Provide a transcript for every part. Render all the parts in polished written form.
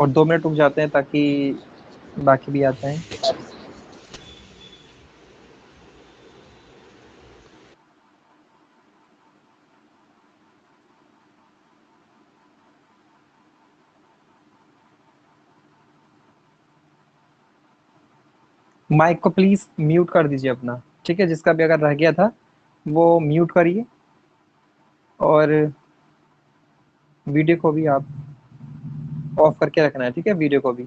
और 2 मिनट रुक जाते हैं ताकि बाकी भी आ जाएं। माइक को प्लीज म्यूट कर दीजिए अपना, ठीक है? जिसका भी अगर रह गया था वो म्यूट करिए, और वीडियो को भी आप ऑफ करके रखना है, ठीक है? वीडियो को भी।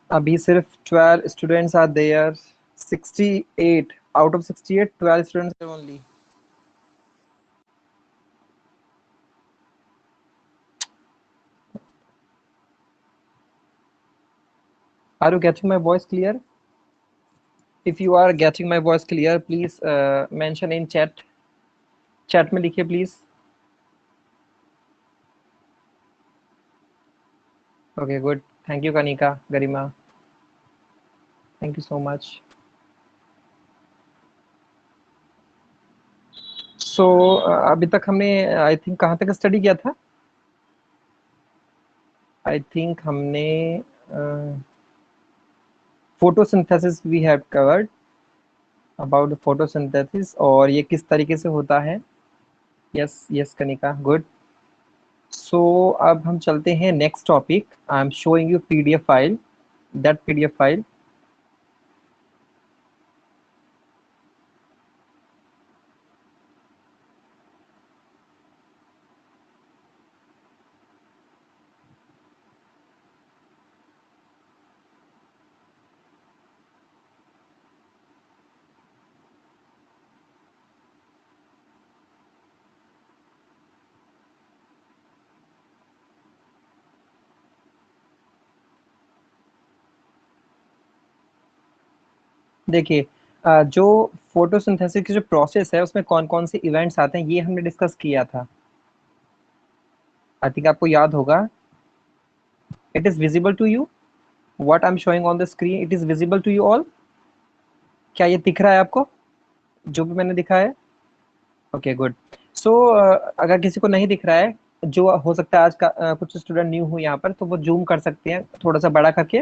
अभी सिर्फ 12 students are there, 68 out of 68, 12 students only. Are you getting my voice clear? If you are getting my voice clear, please mention in chat. Chat में लिखिए please. Okay good, thank you Kanika, Garima, thank you so much. So अभी तक हमने I think कहाँ तक study किया था? I think हमने photosynthesis we have covered, about photosynthesis, और ये किस तरीके से होता है। Yes yes Kanika, good. So अब हम चलते हैं next topic. I am showing you PDF file, that PDF file. देखिए, जो फोटोसिंथेसिस की जो प्रोसेस है उसमें कौन कौन से इवेंट्स आते हैं ये हमने डिस्कस किया था। आई थिंक आपको याद होगा। It is visible to you what I am showing on the screen? It is visible to you all? क्या ये दिख रहा है आपको जो भी मैंने दिखा है? Okay good. सो अगर किसी को नहीं दिख रहा है, जो हो सकता है आज का कुछ स्टूडेंट न्यू हो यहाँ पर, तो वो जूम कर सकते हैं थोड़ा सा बड़ा करके,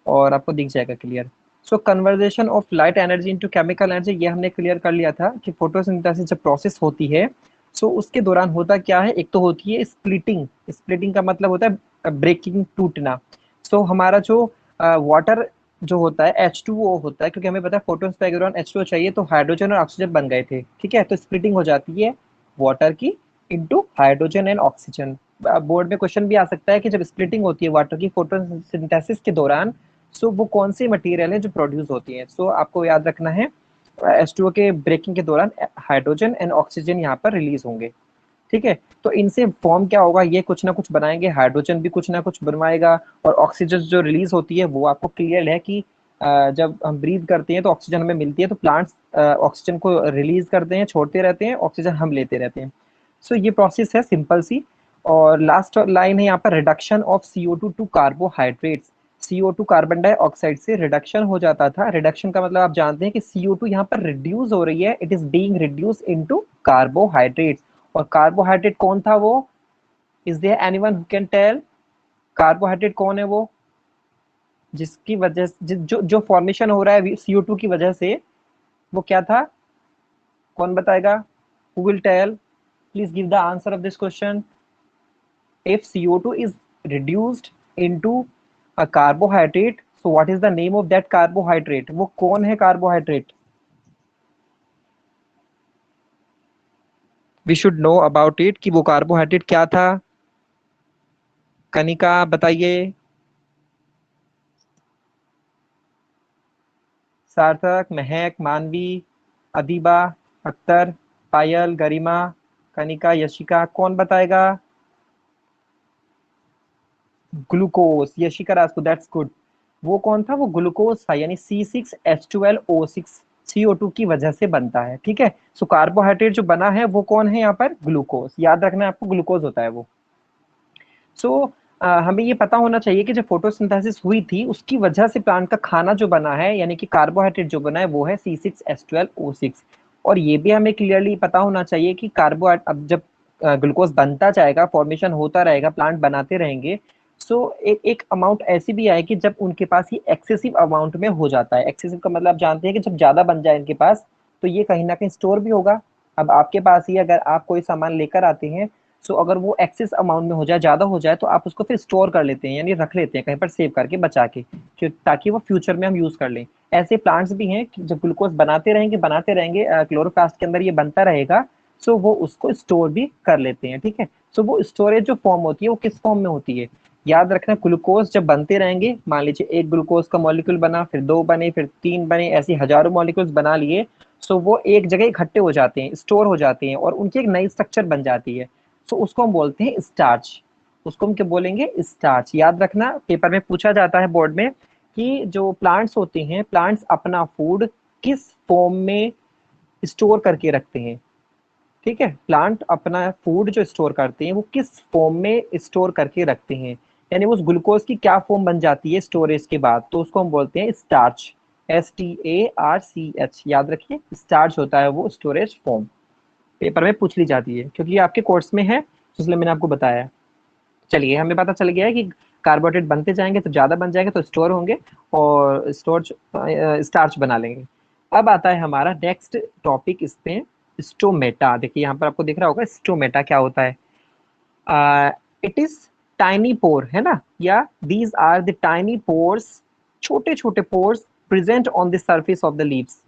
और आपको दिख जाएगा clear. So conversation of light energy into chemical energy, ये हमने क्लियर कर लिया था कि फोटोसिंथेसिस जब प्रोसेस होती है, सो उसके दौरान होता क्या है, एक तो होती है स्प्लिटिंग। स्प्लिटिंग का मतलब होता है ब्रेकिंग, टूटना। सो हमारा जो वाटर जो होता है H2O होता है, क्योंकि हमें पता है फोटोन्स के दौरान H2O चाहिए, तो हाइड्रोजन और ऑक्सीजन बन गए थे, ठीक है? तो स्प्लिटिंग हो जाती है वाटर की into hydrogen and oxygen. Board में क्वेश्चन भी आ सकता है कि जब स्प्लिटिंग होती है वाटर की फोटोसिंथेसिस के दौरान, सो वो कौन सी मटेरियल है जो प्रोड्यूस होती है। सो आपको याद रखना है H2O के ब्रेकिंग के दौरान हाइड्रोजन एंड ऑक्सीजन यहाँ पर रिलीज होंगे, ठीक है? तो इनसे फॉर्म क्या होगा, ये कुछ ना कुछ बनाएंगे, हाइड्रोजन भी कुछ ना कुछ बनवाएगा, और ऑक्सीजन जो रिलीज होती है वो आपको क्लियर है कि जब हम ब्रीथ करते हैं तो ऑक्सीजन हमें मिलती है, तो प्लांट्स ऑक्सीजन को रिलीज करते हैं, छोड़ते रहते हैं, ऑक्सीजन हम लेते रहते हैं। सो ये प्रोसेस है सिंपल सी। और लास्ट लाइन है यहाँ पर, reduction of CO2 to carbohydrates. CO2 carbon dioxide से रिडक्शन हो जाता था। रिडक्शन का मतलब आप जानते हैं कि CO2 यहाँ पर रिड्यूस हो रही है, it is being reduce into carbohydrates. और कार्बोहाइड्रेट कौन था वो? Is there anyone who can tell? Carbohydrate कौन है वो जिसकी वजह जो जो फॉर्मेशन हो रहा है CO2 की वजह से, वो क्या था? कौन बताएगा? Who will tell? Please give the answer of this question. If CO2 is reduced into a carbohydrate, so what is the name of that carbohydrate? वो कौन है carbohydrate? We should know about it कि वो carbohydrate क्या था। कनिका बताइए, सार्थक, महक, मानवी, अदीबा, अख्तर, पायल, गरिमा, कनिका, यशिका, कौन बताएगा? Glucose, Yashika Rajput, that's good. वो कौन था? वो ग्लूकोज था, यानी C6H12O6 CO2 की वजह से बनता है, ठीक है? सो कार्बोहाइड्रेट जो बना है वो कौन है यहाँ पर? ग्लूकोज। याद रखना है आपको, ग्लूकोज होता है वो। सो हमें ये पता होना चाहिए कि जब फोटोसिंथेसिस हुई थी उसकी वजह से प्लांट का खाना जो बना है, यानी कि कार्बोहाइड्रेट जो बना है, वो है C6H12O6। और ये भी हमें क्लियरली पता होना चाहिए कि कार्बोहाइड्रेट अब जब ग्लूकोज बनता जाएगा, फॉर्मेशन होता रहेगा, प्लांट बनाते रहेंगे, सो एक अमाउंट ऐसी भी है कि जब उनके पास ये एक्सेसिव अमाउंट में हो जाता है। एक्सेसिव का मतलब आप जानते हैं कि जब ज्यादा बन जाए इनके पास, तो ये कहीं ना कहीं स्टोर भी होगा। अब आपके पास ही अगर आप कोई सामान लेकर आते हैं, सो अगर वो एक्सेस अमाउंट में हो जाए, ज्यादा हो जाए, तो आप उसको फिर स्टोर कर लेते हैं, यानी रख लेते हैं कहीं पर सेव करके बचा के, ताकि वो फ्यूचर में हम यूज कर लें। ऐसे प्लांट्स भी हैं कि जब ग्लूकोज बनाते रहेंगे क्लोरोप्लास्ट के अंदर ये बनता रहेगा, सो वो उसको स्टोर भी कर लेते हैं। ठीक है, सो वो स्टोरेज जो फॉर्म होती है वो किस फॉर्म में होती है? याद रखना, ग्लूकोज जब बनते रहेंगे, मान लीजिए एक ग्लूकोज का मॉलिक्यूल बना, फिर दो बने, फिर तीन बने, ऐसी हजारों मॉलिक्यूल्स बना लिए, सो वो एक जगह इकट्ठे हो जाते हैं, स्टोर हो जाते हैं, और उनकी एक नई स्ट्रक्चर बन जाती है। सो उसको हम बोलते हैं स्टार्च। उसको हम क्या बोलेंगे? स्टार्च। याद रखना, पेपर में पूछा जाता है बोर्ड में कि जो प्लांट्स होते हैं, प्लांट्स अपना फूड किस फॉर्म में स्टोर करके रखते हैं। ठीक है, प्लांट अपना फूड जो स्टोर करते हैं वो किस फॉर्म में स्टोर करके रखते हैं, यानी उस ग्लूकोज की क्या फॉर्म बन जाती है स्टोरेज के बाद, तो उसको हम बोलते हैं स्टार्च। STARCH। याद रखिए, स्टार्च होता है वो स्टोरेज फॉर्म। पेपर में पूछ ली जाती है क्योंकि ये आपके कोर्स में है, इसलिए मैंने आपको बताया। चलिए, हमें पता चल गया है कि कार्बोहाइड्रेट बनते जाएंगे तो ज्यादा बन जाएंगे तो स्टोर होंगे, और स्टोर स्टार्च बना लेंगे। अब आता है हमारा नेक्स्ट टॉपिक इस पे, स्टोमेटा। देखिए यहाँ पर आपको दिख रहा होगा स्टोमेटा क्या होता है। इट इज टाइनी पोर, है ना, या these are the tiny pores, छोटे छोटे pores present on the surface of the leaves.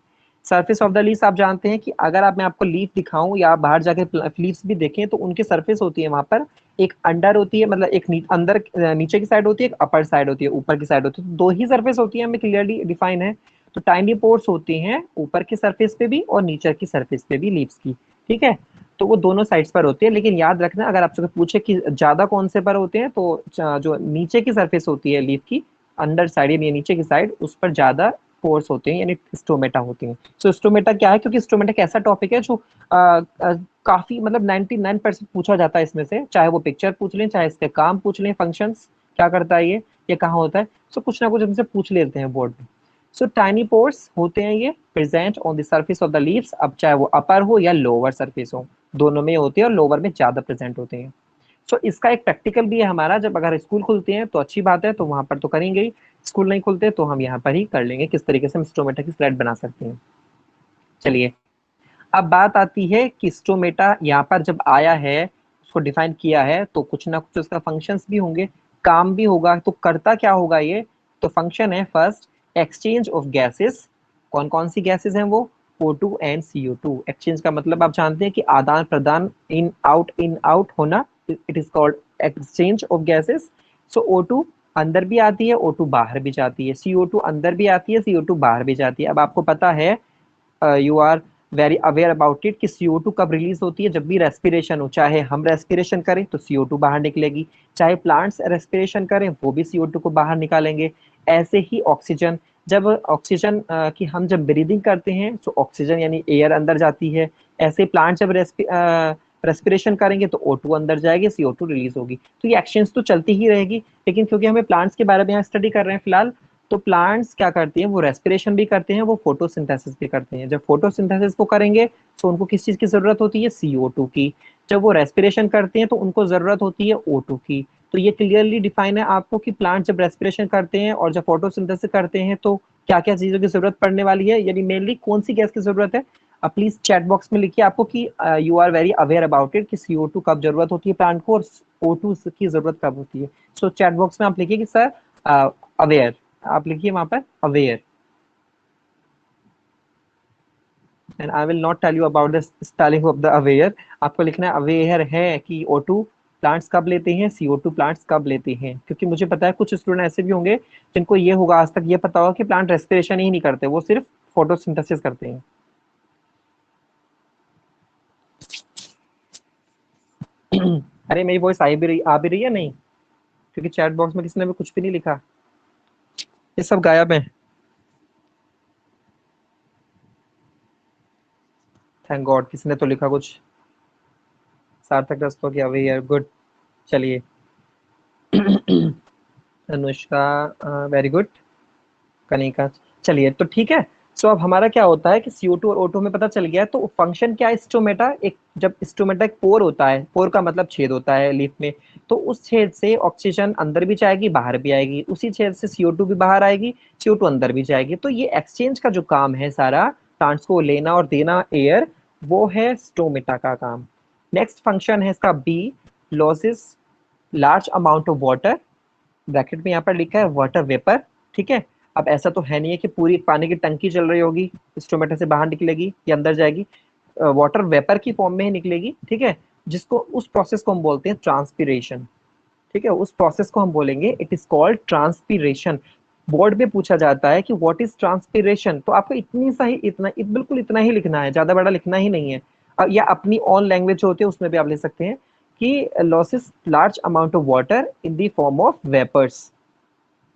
Surface of the leaves आप जानते हैं कि अगर आप मैं आपको लीफ दिखाऊं या आप बाहर जाके लीव्स भी देखें, तो उनके सरफेस होती है वहां पर, एक अंडर होती है, मतलब एक अंदर नीचे की साइड होती है, एक अपर साइड होती है, ऊपर की साइड होती है, तो दो ही सरफेस होती है, हमें क्लियरली डिफाइन है। तो टाइनी पोर्स होते हैं ऊपर की सरफेस पे भी और नीचे की सरफेस पे भी लीव्स की। ठीक है, तो वो दोनों साइड्स पर होते हैं, लेकिन याद रखना अगर आपसे पूछे कि ज्यादा कौन से पर होते हैं, तो जो नीचे की सरफेस होती है लीफ की, अंडर साइड यानी नीचे की साइड, उस पर ज्यादा पोर्स होते हैं, यानी स्टोमेटा होते हैं। सो स्टोमेटा क्या है? क्योंकि स्टोमेटा एक ऐसा टॉपिक है जो काफी मतलब 99% पूछा जाता है इसमें से, चाहे वो पिक्चर पूछ लें, चाहे इसके काम पूछ लें, फंक्शंस क्या करता है ये कहाँ होता है, सो कुछ ना कुछ हमसे पूछ लेते हैं बोर्ड में। सो टाइनी पोर्स होते हैं ये, present on the surface of the leaves, अब चाहे वो अपर हो या लोअर सरफेस हो, दोनों में होते हैं, और लोअर में ज्यादा प्रेजेंट होते हैं। सो इसका एक प्रैक्टिकल भी है हमारा, जब अगर स्कूल खुलते हैं तो अच्छी बात है, तो वहां पर तो करेंगे ही। स्कूल नहीं खुलते तो हम यहाँ पर ही कर लेंगे किस तरीके से हम स्टोमेटा की स्लाइड बना सकते हैं। चलिए, अब बात आती है कि स्टोमेटा यहाँ पर जब आया है, उसको डिफाइन किया है, तो कुछ ना कुछ उसका फंक्शंस भी होंगे, काम भी होगा। तो करता क्या होगा ये? तो फंक्शन है फर्स्ट, एक्सचेंज ऑफ गैसेस। कौन कौन सी गैसेस हैं वो? O2 and CO2। एक्सचेंज का मतलब आप जानते हैं कि आदान प्रदान, इन आउट होना, it is called exchange of gases. So O2 अंदर भी आती है, O2 बाहर भी जाती है, CO2 अंदर भी आती है, CO2 बाहर भी जाती है। अब आपको पता है, you are very aware about it कि CO2 कब रिलीज होती है? जब भी रेस्पिरेशन हो, चाहे हम रेस्पिरेशन करें तो CO2 बाहर निकलेगी, चाहे प्लांट्स रेस्पिरेशन करें वो भी CO2 को बाहर निकालेंगे। ऐसे ही ऑक्सीजन, जब ऑक्सीजन की हम जब ब्रीदिंग करते हैं तो ऑक्सीजन यानी एयर अंदर जाती है। ऐसे प्लांट जब रेस्पिरेशन करेंगे तो O2 अंदर जाएगी, CO2 रिलीज होगी। तो ये एक्शंस तो चलती ही रहेगी, लेकिन क्योंकि हमें प्लांट्स के बारे में यहाँ स्टडी कर रहे हैं फिलहाल, तो प्लांट्स क्या करती हैं? वो रेस्पिरेशन भी करते हैं, वो फोटोसिंथेसिस भी करते हैं। जब फोटोसिंथेसिस को करेंगे तो उनको किस चीज की जरूरत होती है? CO2 की। जब वो रेस्पिरेशन करते हैं तो उनको जरूरत होती है O2 की। तो ये क्लियरली डिफाइन है आपको कि प्लांट जब रेस्पिरेशन करते हैं और जब फोटोसिंथेसिस करते हैं तो क्या क्या चीजों की जरूरत पड़ने वाली है, यानी मेनली कौन सी गैस की जरूरत है। अब प्लीज चैट बॉक्स में लिखिए आपको कि you are very aware about it कि CO2 कब जरूरत होती है प्लांट को, और O2 की जरूरत कब होती है। सो चैट बॉक्स में आप लिखिए कि सर अवेयर, आप लिखिए वहां पर aware, and I will not tell you about the spelling of the aware. आपको लिखना है अवेयर है कि O2 प्लांट्स कब लेते हैं, CO2 प्लांट्स कब लेते हैं। क्योंकि मुझे पता है कुछ स्टूडेंट ऐसे भी होंगे जिनको ये होगा, आज तक ये पता होगा कि प्लांट रेस्पिरेशन ही नहीं करते, वो सिर्फ फोटोसिंथेसिस करते हैं। अरे मेरी वॉइस आ भी रही है नहीं? क्योंकि चैट बॉक्स में किसी ने भी कुछ भी नहीं लिखा, ये सब गायब है। थैंक गॉड किसी ने तो लिखा कुछ। सार्थक रस्तों की अवेयर, गुड। चलिए, अनुष्का वेरी गुड, कनिका, चलिए तो ठीक है। सो अब हमारा क्या होता है कि CO2 और O2 में पता चल गया है, तो फंक्शन क्या है स्टोमेटा, एक जब स्टोमेटा एक पोर होता है, पोर का मतलब छेद होता है लीफ में, तो उस छेद से ऑक्सीजन अंदर भी जाएगी बाहर भी आएगी, उसी छेद से CO2 भी बाहर आएगी, CO2 अंदर भी जाएगी। तो ये एक्सचेंज का जो काम है सारा, प्लांट्स को लेना और देना एयर, वो है स्टोमेटा का काम। नेक्स्ट फंक्शन है इसका B, losses large amount of water, bracket में यहाँ पर लिखा है वाटर वेपर, ठीक है। अब ऐसा तो है नहीं है कि पूरी पानी की टंकी चल रही होगी, स्टोमेटा से बाहर निकलेगी या अंदर जाएगी, वाटर वेपर की फॉर्म में ही निकलेगी, ठीक है। जिसको, उस प्रोसेस को हम बोलते हैं ट्रांसपीरेशन, ठीक है। उस प्रोसेस को हम बोलेंगे it is called transpiration. Board में पूछा जाता है कि व्हाट इज ट्रांसपीरेशन, तो आपको इतनी सा ही, बिल्कुल इतना ही लिखना है, ज्यादा बड़ा लिखना ही नहीं है। या अपनी ऑन लैंग्वेज होती है उसमें भी आप लिख सकते हैं कि losses large amount of water in the form of vapours,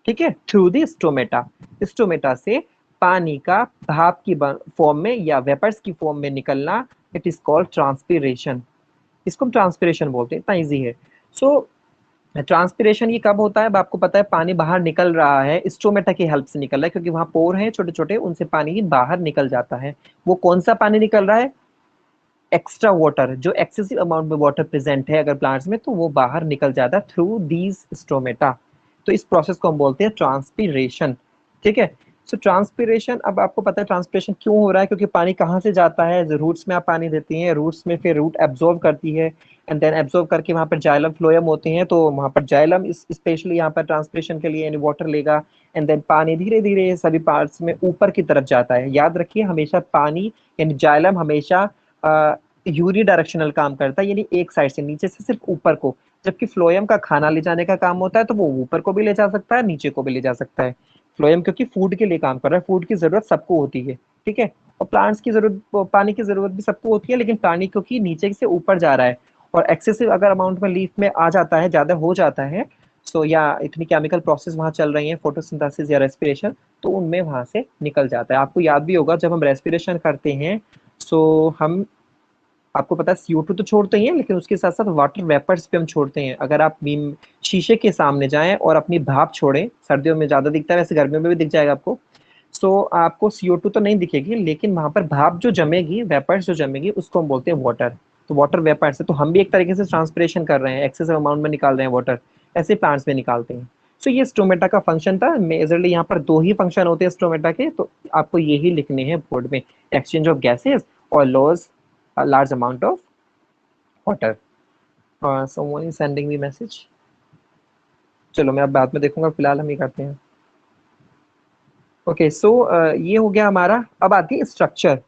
ठीक है, थ्रू द स्टोमेटा, स्टोमेटा से पानी का भाप की फॉर्म में या वेपर्स की फॉर्म में निकलना, इट इज कॉल्ड ट्रांसपीरेशन। इसको हम ट्रांसपीरेशन बोलते हैं, इतना इजी है। सो ट्रांसपीरेशन ये कब होता है, अब आपको पता है पानी बाहर निकल रहा है, स्टोमेटा की हेल्प से निकल रहा है, क्योंकि वहां पोर हैं छोटे छोटे, उनसे पानी बाहर निकल जाता है। वो कौन सा पानी निकल रहा है, एक्स्ट्रा वाटर, जो एक्सेसिव अमाउंट में वाटर प्रेजेंट है अगर प्लांट्स में, तो वो बाहर निकल जाता है थ्रू दीज स्टोमेटा। तो इस प्रोसेस को हम बोलते हैं ट्रांसपीरेशन, ठीक है। सो ट्रांसपीरेशन, अब आपको पता है ट्रांसपीरेशन क्यों हो रहा है, क्योंकि पानी कहाँ से जाता है, रूट्स में आप पानी देती हैं, रूट्स में फिर रूट एब्जॉर्व करती है, एंड देन एब्जॉर्व करके वहाँ पर जाइलम फ्लोएम होते हैं, तो वहाँ पर जाइलम स्पेशली यहाँ पर ट्रांसपीरेशन के लिए यानी वाटर लेगा, एंड देन पानी धीरे धीरे सभी पार्ट्स में ऊपर की तरफ जाता है। याद रखिए हमेशा पानी यानी जाइलम हमेशा यूनी डायरेक्शनल काम करता है, यानी एक साइड से, नीचे से सिर्फ ऊपर को, जबकि फ्लोएम का खाना ले जाने का काम होता है, तो वो ऊपर को भी ले जा सकता है नीचे को भी ले जा सकता है। फ्लोएम क्योंकि फूड के लिए काम कर रहा है, फूड की जरूरत सबको होती है, ठीक है। और प्लांट्स की जरूरत, पानी की जरूरत भी सबको होती है, लेकिन पानी क्योंकि नीचे से ऊपर जा रहा है और एक्सेसिव अगर अमाउंट में लीफ में आ जाता है, ज्यादा हो जाता है, सो या इतनी केमिकल प्रोसेस वहां चल रही है, फोटोसिंथेसिस या रेस्पिरेशन, तो उनमें वहां से निकल जाता है। आपको याद भी होगा जब हम रेस्पिरेशन करते हैं, सो हम, आपको पता है CO2 तो छोड़ते ही हैं, लेकिन उसके साथ साथ वाटर वेपर्स भी हम छोड़ते हैं। अगर आप बीम शीशे के सामने जाएं और अपनी भाप छोड़ें, सर्दियों में ज्यादा दिखता है, वैसे गर्मियों में भी दिख जाएगा आपको, सो आपको CO2 तो नहीं दिखेगी, लेकिन वहां पर भाप जो जमेगी, वेपर्स जो जमेगी, उसको हम बोलते हैं वाटर। तो वाटर वेपर्स है, तो हम भी एक तरीके से ट्रांसपिरेशन कर रहे हैं, एक्सेसिव अमाउंट में निकाल रहे हैं वाटर, ऐसे प्लांट्स में निकालते हैं। सो ये स्टोमेटा का फंक्शन था, मेजरली यहाँ पर दो ही फंक्शन होते हैं स्टोमेटा के, तो आपको यही लिखने हैं बोर्ड में, एक्सचेंज ऑफ गैसेस और loss a large amount of water. Someone is sending me message. चलो मैं अब बाद में देखूंगा, फिलहाल हम ये करते हैं। ओके, सो ये हो गया हमारा। अब आती है स्ट्रक्चर।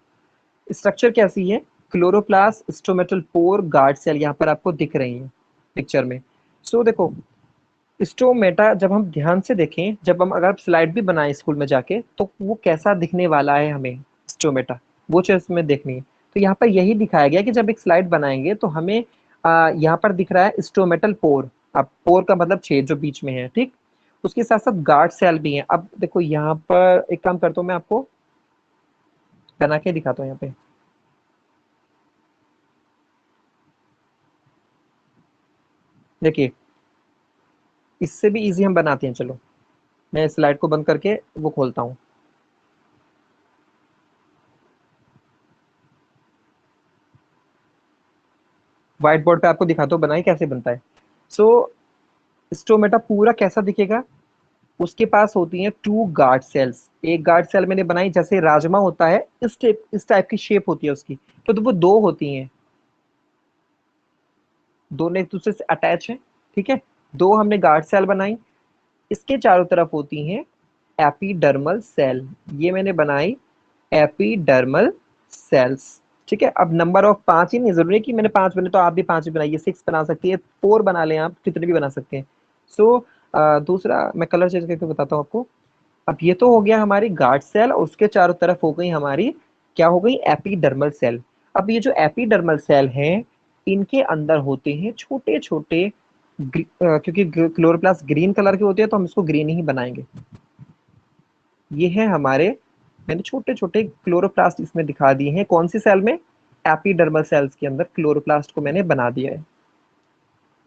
स्ट्रक्चर कैसी है, chloroplast, stomatal pore, guard cell यहाँ पर आपको दिख रही है पिक्चर में। सो देखो, स्टोमेटा जब हम ध्यान से देखें, जब हम अगर स्लाइड भी बनाए स्कूल में जाके, तो वो कैसा दिखने वाला है हमें स्टोमेटा, वो चीज में देखनी है। तो यहाँ पर यही दिखाया गया कि जब एक स्लाइड बनाएंगे तो हमें यहाँ पर दिख रहा है स्टोमेटल पोर। अब पोर का मतलब छेद जो बीच में है, ठीक। उसके साथ साथ गार्ड सेल भी है। अब देखो यहाँ पर एक काम करता हूँ, मैं आपको बना के दिखाता हूँ यहाँ पे। देखिए, इससे भी इजी हम बनाते हैं, चलो मैं स्लाइड को बंद करके वो खोलता हूँ। व्हाइट बोर्ड पे आपको दिखाता हूँ बनाई कैसे बनता है। सो स्टोमेटा पूरा कैसा दिखेगा, उसके पास होती हैं टू गार्ड सेल्स। एक गार्ड सेल मैंने बनाई, जैसे राजमा होता है इस टाइप की शेप होती है उसकी, तो वो दो होती हैं, दोनों एक दूसरे से अटैच है, ठीक है। दो हमने गार्ड सेल बनाई, इसके चारों तरफ होती हैं एपिडर्मल सेल, ये मैंने बनाई एपिडर्मल सेल्स, ठीक है। अब नंबर ऑफ पांच ही नहीं जरूरी है कि मैंने पांच बने तो आप भी पांच ही बनाइए, 6 बना सकती है, 4 बना लें, आप कितने भी बना सकते हैं। सो दूसरा मैं कलर चेंज करके बताता हूँ आपको। अब ये तो हो गया हमारी गार्ड सेल, और उसके चारों तरफ हो गई हमारी, क्या हो गई, एपिडर्मल सेल। अब ये जो एपिडर्मल सेल हैं, इनके अंदर होते हैं छोटे छोटे, क्योंकि क्लोरोप्लास्ट ग्रीन कलर के होते हैं तो हम इसको ग्रीन ही बनाएंगे। ये है हमारे, मैंने छोटे छोटे क्लोरोप्लास्ट इसमें दिखा दिए हैं, कौन सी सेल में, एपिडर्मल सेल्स के अंदर क्लोरोप्लास्ट को मैंने बना दिया है,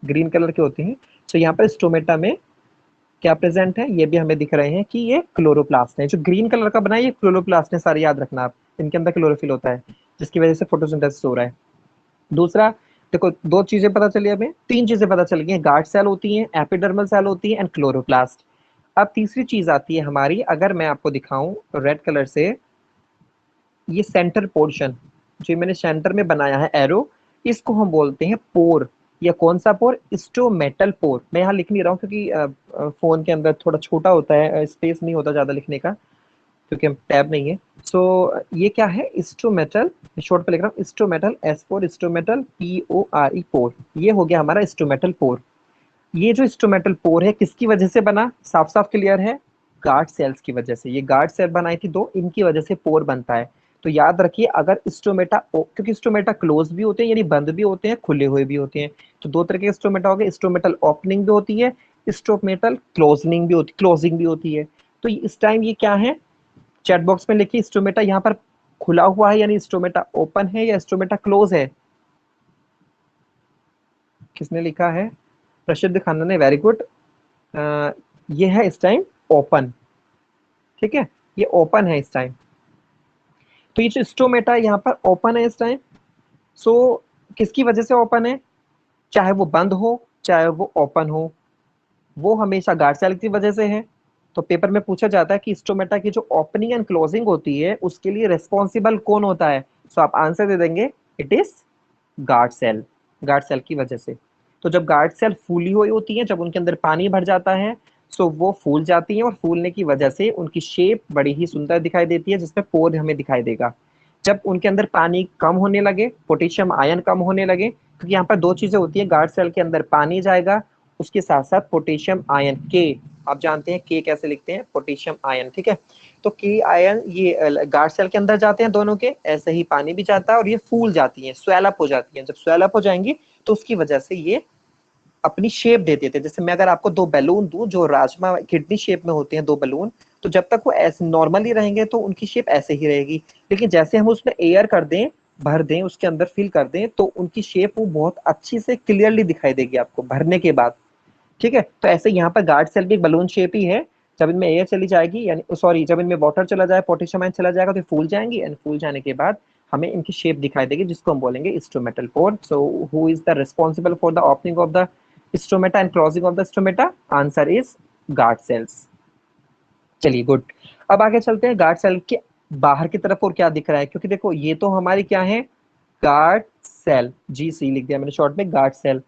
ग्रीन कलर के होते हैं। तो यहाँ पर स्टोमेटा में क्या प्रेजेंट है, ये भी हमें दिख रहे हैं कि ये क्लोरोप्लास्ट है। जो ग्रीन कलर का बना है ये क्लोरोप्लास्ट है, सारे याद रखना आप। इनके अंदर क्लोरोफिल होता है जिसकी वजह से फोटोसिंथेसिस हो रहा है। दूसरा, देखो दो चीजें पता चली हमें, तीन चीजें पता चल गई, गार्ड सेल होती हैं, एपिडर्मल सेल होती है एंड क्लोरोप्लास्ट। अब तीसरी चीज आती है हमारी, अगर मैं आपको दिखाऊं रेड कलर से, ये सेंटर पोर्शन जो मैंने सेंटर में बनाया है एरो, इसको हम बोलते हैं पोर। या कौन सा पोर? Stomatal pore. मैं यहाँ लिख नहीं रहा हूँ क्योंकि फोन के अंदर थोड़ा छोटा होता है, स्पेस नहीं होता ज्यादा लिखने का, क्योंकि हम टैब नहीं है। सो ये क्या है? स्टोमेटल, शॉर्ट पे लिख रहा हूँ stomatal, S four stomatal, PORE पोर। ये हो गया हमारा स्टोमेटल पोर। ये जो स्टोमेटल पोर है किसकी वजह से बना? साफ साफ क्लियर है, गार्ड सेल्स की वजह से। ये गार्ड सेल बनाई थी दो, इनकी वजह से पोर बनता है। तो याद रखिए, अगर स्टोमेटा, क्योंकि स्टोमेटा क्लोज भी होते हैं यानी बंद भी होते हैं, खुले हुए भी होते हैं। तो दो तरह के स्टोमेटा हो गए, स्टोमेटल ओपनिंग भी होती है, स्टोमेटल क्लोजिंग भी होती है। तो इस टाइम ये क्या है? चैट बॉक्स में लिखिए स्टोमेटा यहाँ पर खुला हुआ है यानी स्टोमेटा ओपन है, या स्टोमेटा क्लोज है? किसने लिखा है? प्रसिद्ध खाना ने, वेरी गुड। ये है इस टाइम ओपन, ठीक है, ये ओपन है इस टाइम। तो ये जो स्टोमेटा यहाँ पर ओपन है इस टाइम, सो किसकी वजह से ओपन है? चाहे वो बंद हो चाहे वो ओपन हो, वो हमेशा गार्ड सेल की वजह से है। तो पेपर में पूछा जाता है कि स्टोमेटा की जो ओपनिंग एंड क्लोजिंग होती है उसके लिए रिस्पॉन्सिबल कौन होता है? सो आप आंसर दे देंगे, it is guard cell, guard cell की वजह से। तो जब गार्ड सेल फूली हुई होती है, जब उनके अंदर पानी भर जाता है, सो वो फूल जाती हैं, और फूलने की वजह से उनकी शेप बड़ी ही सुंदर दिखाई देती है, जिसमें पोर हमें दिखाई देगा। जब उनके अंदर पानी कम होने लगे, पोटेशियम आयन कम होने लगे, क्योंकि यहाँ पर दो चीजें होती है, गार्ड सेल के अंदर पानी जाएगा, उसके साथ साथ पोटेशियम आयन के, आप जानते हैं के कैसे लिखते हैं, पोटेशियम आयन, ठीक है। तो के आयन ये गार्ड सेल के अंदर जाते हैं दोनों के, ऐसे ही पानी भी जाता है और ये फूल जाती है, स्वेलअप हो जाती है। जब स्वेलअप हो जाएंगी तो उसकी वजह से ये अपनी शेप दे देते हैं। जैसे मैं अगर आपको दो बैलून दूं जो राजमा किडनी शेप में होते हैं, दो बैलून, तो जब तक वो ऐसे नॉर्मली रहेंगे तो उनकी शेप ऐसे ही रहेगी। लेकिन जैसे हम उसमें एयर कर दें, भर दें, उसके अंदर फिल कर दें, तो उनकी शेप वो बहुत अच्छी से क्लियरली दिखाई देगी आपको भरने के बाद, ठीक है। तो ऐसे यहाँ पर गार्ड सेल भी एक बलून शेप ही है। जब इनमें एयर चली जाएगी, यानी सॉरी, जब इनमें वाटर चला जाए, पोटेशियम आयन चला जाएगा, तो फूल जाएंगी, एंड फूल जाने के बाद हमें इनकी शेप दिखाई देगी, जिसको हम बोलेंगे stomatal pore. So who is the responsible for the opening of the stomata and closing of the stomata? Answer is guard cells. चलिए गुड। अब आगे चलते हैं, गार्ड सेल के बाहर की तरफ और क्या दिख रहा है, क्योंकि देखो ये तो हमारी क्या है, गार्ड सेल, GC लिख दिया मैंने शॉर्ट में, गार्ड सेल।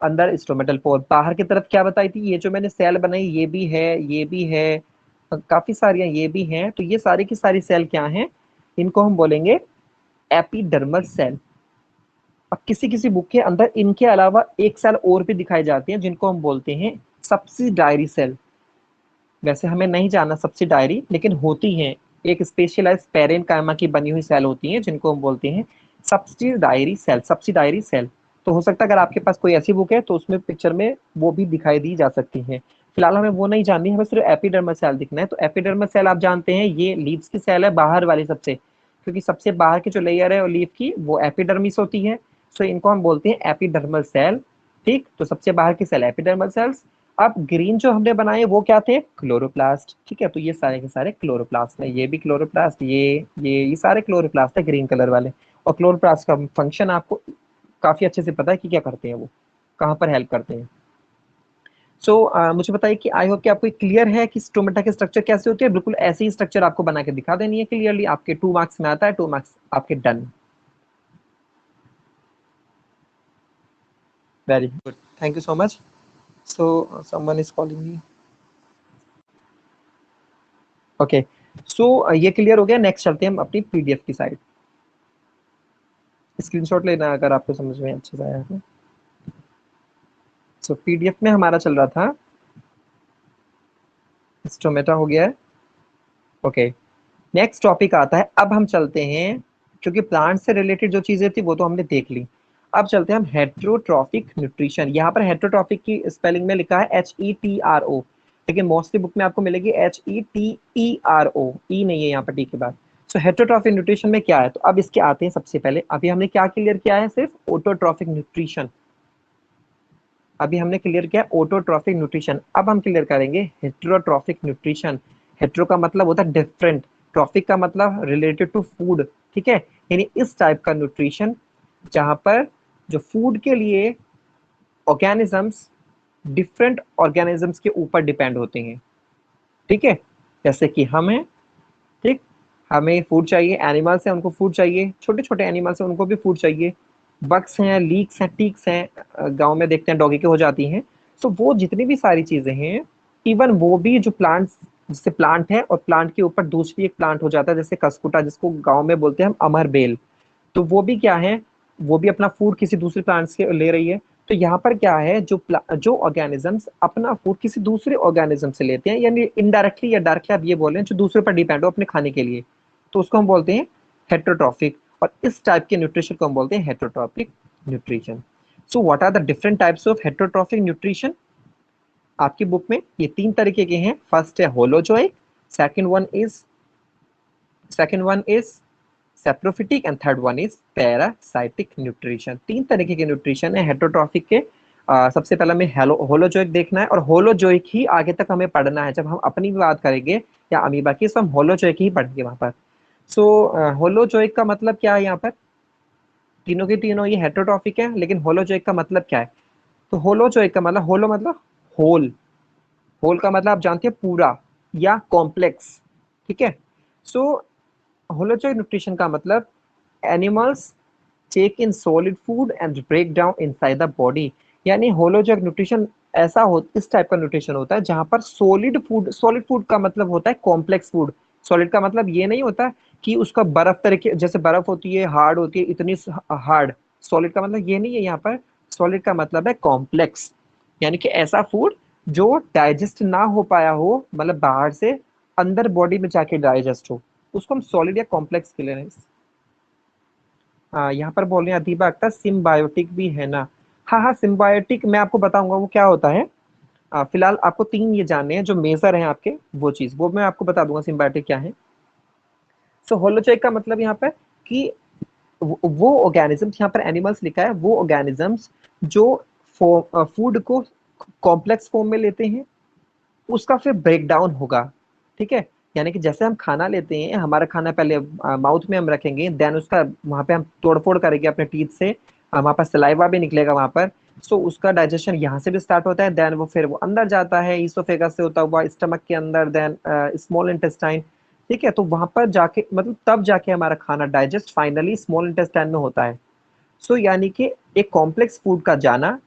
अंदर स्टोमेटल पोर, बाहर की तरफ क्या बताई थी, ये जो मैंने सेल बनाई, ये भी है, ये भी है, काफी सारी हैं, ये भी हैं। तो ये सारी की सारी सेल क्या हैं? इनको हम बोलेंगे एपिडर्मल सेल। अब किसी किसी बुक के अंदर इनके अलावा एक सेल और भी दिखाई जाती है, जिनको हम बोलते हैं सब्सिडायरी सेल। वैसे हमें नहीं जानना सब्सिडायरी, लेकिन होती हैं, एक स्पेशलाइज पैरेनकाइमा की बनी हुई सेल होती हैं, जिनको हम बोलते हैं सब्सिडायरी सेल, सब्सिडायरी सेल। तो हो सकता है अगर आपके पास कोई ऐसी बुक है तो उसमें पिक्चर में वो भी दिखाई दी जा सकती है। फिलहाल हमें वो नहीं जाननी, हमें सिर्फ एपिडर्मल सेल दिखना है। तो एपिडर्मल सेल आप जानते हैं ये लीव्स की सेल है, बाहर वाली सबसे, क्योंकि सबसे बाहर की जो लेयर है लीफ की वो एपिडर्मिस होती है। सो इनको हम बोलते हैं एपिडर्मल सेल, ठीक। तो सबसे बाहर की सेल एपिडर्मल सेल्स। अब ग्रीन जो हमने बनाए वो क्या थे? क्लोरोप्लास्ट, ठीक है। तो ये सारे के सारे क्लोरोप्लास्ट है, ये भी क्लोरोप्लास्ट, ये सारे क्लोरोप्लास्ट है ग्रीन कलर वाले। और क्लोरोप्लास्ट का फंक्शन आपको काफी अच्छे से पता है कि क्या करते हैं वो, कहाँ पर हेल्प करते हैं। सो मुझे बताइए कि आई होप कि आपको क्लियर है कि स्टोमेटा की स्ट्रक्चर कैसे होती है। बिल्कुल ऐसी ही स्ट्रक्चर आपको बना के दिखा देनी है क्लियरली, आपके 2 मार्क्स में आता है, 2 मार्क्स आपके done. Very good, thank you so much. So someone is calling me, okay. So ये क्लियर हो गया। नेक्स्ट चलते हैं हम अपनी PDF की साइड। स्क्रीनशॉट लेना अगर आपको समझ में अच्छे से आया है। सो PDF में हमारा चल रहा था, स्टोमेटा हो गया है, ओके। नेक्स्ट टॉपिक आता है, अब हम चलते हैं, क्योंकि प्लांट से रिलेटेड जो चीजें थी वो तो हमने देख ली। अब चलते हैं हम हेट्रोट्रॉफिक न्यूट्रिशन। यहाँ पर हेट्रोट्रॉफिक की स्पेलिंग में लिखा है HETRO, लेकिन मोस्टली बुक में आपको मिलेगी HETERO, ई नहीं है यहाँ पर टी के बाद। सो हेट्रोट्रॉफिक न्यूट्रिशन में क्या है, तो अब इसके आते हैं। सबसे पहले अभी हमने क्या क्लियर किया है, सिर्फ ऑटोट्रॉफिक न्यूट्रिशन, अभी हमने क्लियर किया ऑटोट्रॉफिक न्यूट्रिशन, अब हम क्लियर करेंगे हेटेरोट्रॉफिक न्यूट्रिशन। हेटेरो का मतलब होता है डिफरेंट, ट्रॉफिक का मतलब रिलेटेड टू फूड, ठीक है, यानी इस टाइप का न्यूट्रिशन जहां पर जो फूड के लिए ऑर्गेनिजम्स डिफरेंट ऑर्गेनिजम्स के ऊपर डिपेंड होते हैं, ठीक है, जैसे कि हम हैं, ठीक, हमें फूड चाहिए, एनिमल्स हैं उनको फूड चाहिए, छोटे छोटे एनिमल्स हैं उनको भी फूड चाहिए, बग्स हैं, लीक्स हैं, टीक्स हैं, गांव में देखते हैं डॉगी के हो जाती हैं। सो वो जितनी भी सारी चीजें हैं, इवन वो भी जो प्लांट्स, जैसे प्लांट है और प्लांट के ऊपर दूसरी एक प्लांट हो जाता है जैसे कसकुटा, जिसको गांव में बोलते हैं हम अमर बेल, तो वो भी क्या है, वो भी अपना फूड किसी दूसरे प्लांट से ले रही है। तो यहाँ पर क्या है, जो ऑर्गेनिजम्स अपना फूड किसी दूसरे ऑर्गेनिज्म से लेते हैं, यानी इनडायरेक्टली या डायरेक्टली आप ये बोल रहे हैं जो दूसरे पर डिपेंड हो अपने खाने के लिए, तो उसको हम बोलते हैं हेटेरोट्रॉफिक। और इस टाइप के न्यूट्रिशन को हम बोलते हैं heterotrophic nutrition. So what are the different types of heterotrophic nutrition? आपकी बुक में ये तीन तरीके के हैं। फर्स्ट है holozoic, second one is second one is saprophytic and third one is parasitic nutrition. तीन तरीके के न्यूट्रिशन है हेटेरोट्रॉफिक के। सबसे पहले हमें होलोजोइक देखना है, और होलोजोइक ही आगे तक हमें पढ़ना है। जब हम अपनी भी बात करेंगे या अमीबा की, तो हम होलोजोइक ही पढ़ेंगे वहां पर। सो होलोजोइक का मतलब क्या है? यहाँ पर तीनों के तीनों ये हेटेरोट्रॉफिक है, लेकिन होलोजोइक का मतलब क्या है? तो होलोजोइक का मतलब, होलो मतलब होल, होल का मतलब आप जानते हैं पूरा या कॉम्प्लेक्स, ठीक है। सो होलोजोइक न्यूट्रिशन का मतलब animals take in solid food and break down inside the body. यानी होलोजोइक न्यूट्रिशन ऐसा हो, इस टाइप का न्यूट्रिशन होता है जहां पर सॉलिड फूड, सॉलिड फूड का मतलब होता है कॉम्प्लेक्स फूड। सॉलिड का मतलब ये नहीं होता कि उसका बर्फ तरीके, जैसे बर्फ होती है हार्ड होती है इतनी हार्ड, सॉलिड का मतलब ये नहीं है यहाँ पर। सॉलिड का मतलब है कॉम्प्लेक्स, यानी कि ऐसा फूड जो डाइजेस्ट ना हो पाया हो, मतलब बाहर से अंदर बॉडी में जाके डाइजेस्ट हो, उसको हम सॉलिड या कॉम्प्लेक्स के लिए। हाँ, यहाँ पर बोल रहे हैं अदीबा अख्तर सिम्बायोटिक भी है ना। हाँ हाँ, सिम्बायोटिक मैं आपको बताऊंगा वो क्या होता है। फिलहाल आपको तीन ये जानने हैं जो मेजर हैं आपके, वो चीज वो मैं आपको बता दूंगा सिम्बायोटिक क्या है। सो होलोजोइक का मतलब यहाँ पर कि वो ऑर्गेनिजम्स, यहाँ पर एनिमल्स लिखा है, वो ऑर्गेनिजम्स जो फूड को कॉम्प्लेक्स फॉर्म में लेते हैं, उसका फिर ब्रेक डाउन होगा, ठीक है। यानी कि जैसे हम खाना लेते हैं, हमारा खाना पहले माउथ में हम रखेंगे, देन उसका वहां पे हम तोड़फोड़ करेंगे अपने टीथ से, हमारे पास सलाइवा भी निकलेगा वहां पर। सो उसका डाइजेशन यहाँ से भी स्टार्ट होता है, देन वो फिर वो अंदर जाता है ईसोफेगस से होता हुआ स्टमक के अंदर, देन स्मॉल इंटेस्टाइन, ठीक है। तो वहां पर जाके मतलब तब जाके हमारा खाना डाइजेस्ट फाइनली स्मॉल इंटेस्टाइन में होता है। सो यानी कि एक कॉम्प्लेक्स फूड का जाना,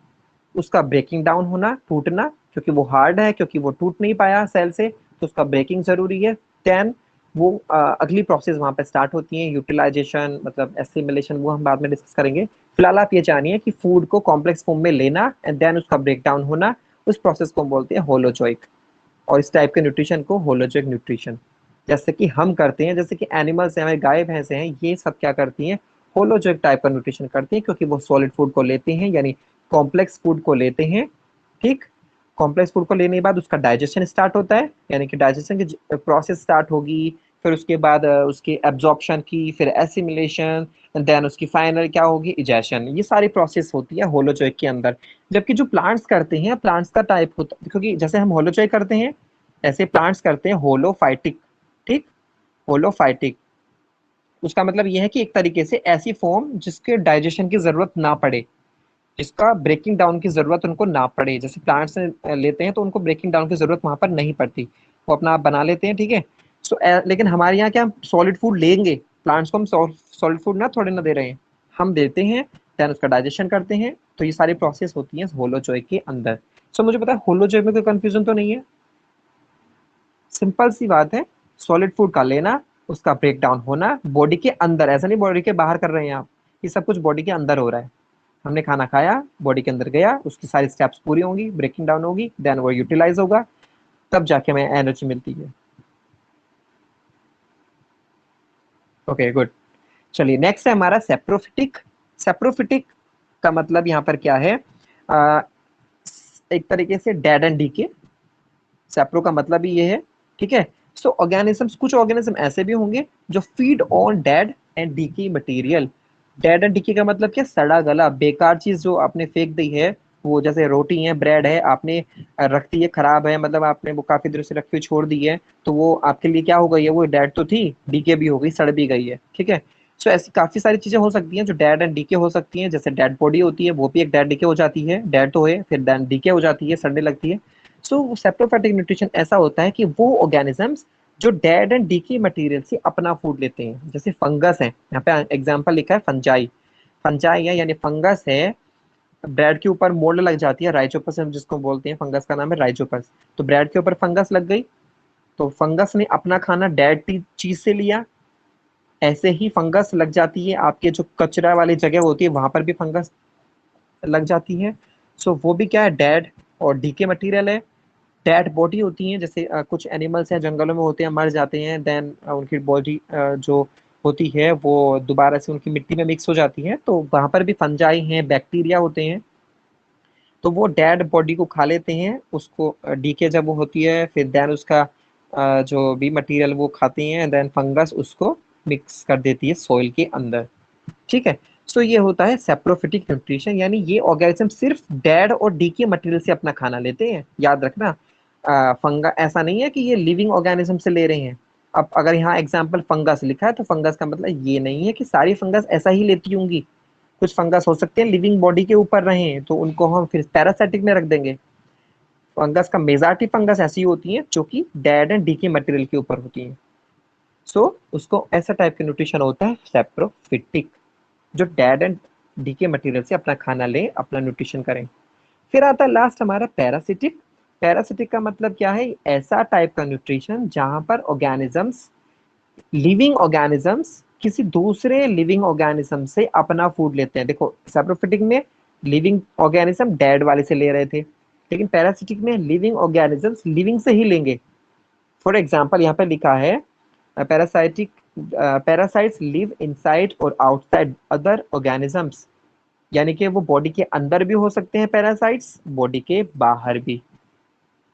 उसका ब्रेकिंग डाउन होना, टूटना, क्योंकि वो हार्ड है, क्योंकि वो टूट नहीं पाया सेल से, तो उसका ब्रेकिंग जरूरी है। देन वो अगली प्रोसेस वहां पे स्टार्ट होती है, यूटिलाइजेशन मतलब एसिमिलेशन, वो हम बाद में डिस्कस करेंगे। फिलहाल आप ये जानिए कि फूड को कॉम्प्लेक्स फॉर्म में लेना एंड देन उसका ब्रेक डाउन होना, उस प्रोसेस को हम बोलते हैं होलोजोइक। और इस टाइप के न्यूट्रिशन को होलोजोइक न्यूट्रिशन, जैसे कि हम करते हैं, जैसे कि एनिमल्स हैं, हमारे गाय भैंसे हैं, ये सब क्या करती हैं, होलोजोइक टाइप का न्यूट्रिशन करती हैं, क्योंकि वो सॉलिड फूड को लेते हैं, यानी कॉम्प्लेक्स फूड को लेते हैं, ठीक। कॉम्प्लेक्स फूड को लेने के बाद उसका डाइजेशन स्टार्ट होता है, यानी कि डाइजेशन की प्रोसेस स्टार्ट होगी, फिर उसके बाद उसकी एब्जॉर्प्शन की, फिर एसिमिलेशन, देन उसकी फाइनल क्या होगी, इजेशन। ये सारी प्रोसेस होती है होलोजोइक के अंदर। जबकि जो प्लांट्स करते हैं, प्लांट्स का टाइप होता है, क्योंकि जैसे हम होलोजोइक करते हैं ऐसे प्लांट्स करते हैं होलोफाइटिक, ठीक, होलोफाइटिक। उसका मतलब यह है कि एक तरीके से ऐसी फॉर्म जिसके डाइजेशन की जरूरत ना पड़े, जिसका ब्रेकिंग डाउन की जरूरत उनको ना पड़े। जैसे प्लांट्स लेते हैं तो उनको ब्रेकिंग डाउन की जरूरत वहां पर नहीं पड़ती, वो अपना आप बना लेते हैं, ठीक है। सो लेकिन हमारे यहाँ क्या, हम सॉलिड फूड लेंगे, प्लांट्स को हम सॉलिड फूड ना थोड़े ना दे रहे हैं, हम देते हैं, देन उसका डाइजेशन करते हैं। तो ये सारी प्रोसेस होती है होलोजोइक के अंदर। सो मुझे पता है होलोजोइक में कोई कंफ्यूजन तो नहीं है, सिंपल सी बात है। सॉलिड फूड का लेना, उसका ब्रेक डाउन होना बॉडी के अंदर, ऐसा नहीं बॉडी के बाहर कर रहे हैं आप, ये सब कुछ बॉडी के अंदर हो रहा है। हमने खाना खाया, बॉडी के अंदर गया, उसकी सारी स्टेप्स पूरी होंगी, ब्रेकिंग डाउन होगी, देन वो यूटिलाइज होगा, तब जाके हमें एनर्जी मिलती है। Okay good. चलिए नेक्स्ट है हमारा सेप्रोफिटिक। सेप्रोफिटिक का मतलब यहाँ पर क्या है, आ, एक तरीके से डेड एंड डीके, सेप्रो का मतलब ही ये है, ठीक है। सो ऑर्गेनिजम्स, कुछ ऑर्गेनिज्म ऐसे भी होंगे जो feed on dead and Dickie material. Dead and Dickie का मतलब क्या, सड़ा गला बेकार चीज जो आपने फेंक दी है, वो जैसे रोटी है, ब्रेड है, आपने रख दी है, खराब है, मतलब आपने वो काफी देर से रखी हुई छोड़ दी है, तो वो आपके लिए क्या हो गई है, वो डेड तो थी, डीके भी हो गई, सड़ भी गई है, ठीक है। सो ऐसी काफी सारी चीजें हो सकती हैं जो डेड एंड डीके हो सकती हैं, जैसे डेड बॉडी होती है, वो भी एक डेड डीके हो जाती है, डेड तो है, फिर डीके हो जाती है, सड़ने लगती है। सो सेप्रोफाइटिक न्यूट्रिशन ऐसा होता है कि वो ऑर्गेनिजम्स जो डेड एंड डीके मटेरियल से अपना फूड लेते हैं, जैसे फंगस है, यहाँ पे एग्जांपल लिखा है फंजाई, फंजाई है यानी फंगस है, ब्रेड के ऊपर मोल्ड लग जाती है, राइजोपस हम जिसको बोलते हैं, फंगस का नाम है राइजोपस। तो ब्रेड के ऊपर फंगस लग गई, तो फंगस ने अपना खाना डेड चीज से लिया, ऐसे ही फंगस लग जाती है आपके जो कचरा वाली जगह होती है वहां पर भी फंगस लग जाती है। सो वो भी क्या है, डेड और डीके मटेरियल है। डेड बॉडी होती है, जैसे कुछ एनिमल्स हैं जंगलों में होते हैं, मर जाते हैं, देन उनकी बॉडी जो होती है वो दोबारा से उनकी मिट्टी में मिक्स हो जाती है, तो वहां पर भी फंजाई हैं, बैक्टीरिया होते हैं, तो वो डेड बॉडी को खा लेते हैं, उसको डीके जब वो होती है, फिर देन उसका जो भी मटेरियल वो खाते हैं, देन फंगस उसको मिक्स कर देती है सॉइल के अंदर, ठीक है। सो ये होता है सेप्रोफिटिक न्यूट्रिशन, यानी ये ऑर्गेनिज्म सिर्फ डेड और डीके मटेरियल से अपना खाना लेते हैं, याद रखना। फंगा ऐसा नहीं है कि ये लिविंग ऑर्गेनिज्म से ले रहे हैं। अब अगर यहाँ एग्जाम्पल फंगस लिखा है तो फंगस का मतलब ये नहीं है कि सारी फंगस ऐसा ही लेती होंगी, कुछ फंगस हो सकते हैं लिविंग बॉडी के ऊपर रहे तो उनको हम फिर पैरासाइटिक में रख देंगे। फंगस का मेजॉरिटी फंगस ऐसी होती हैं जो कि डेड एंड डीके मटेरियल के ऊपर होती हैं। सो उसको ऐसा टाइप का न्यूट्रिशन होता है सेप्रोफिटिक, जो डेड एंड डीके मटेरियल से अपना खाना लें, अपना न्यूट्रिशन करें। फिर आता है लास्ट हमारा पैरासिटिक। पैरासिटिक का मतलब क्या है, ऐसा टाइप का न्यूट्रिशन जहां पर ऑर्गेनिजम्स, लिविंग ऑर्गेनिजम्स किसी दूसरे लिविंग ऑर्गेनिज्म से अपना फूड लेते हैं। देखो सैप्रोफिटिक में लिविंग ऑर्गेनिज्म डेड वाले से ले रहे थे, लेकिन पैरासिटिक में लिविंग ऑर्गेनिजम्स लिविंग से ही लेंगे। फॉर एग्जांपल यहाँ पे लिखा है पैरासाइटिक, पैरासाइट्स लिव इनसाइड और आउटसाइड अदर ऑर्गेनिजम्स, यानी कि वो बॉडी के अंदर भी हो सकते हैं पैरासाइट्स, बॉडी के बाहर भी,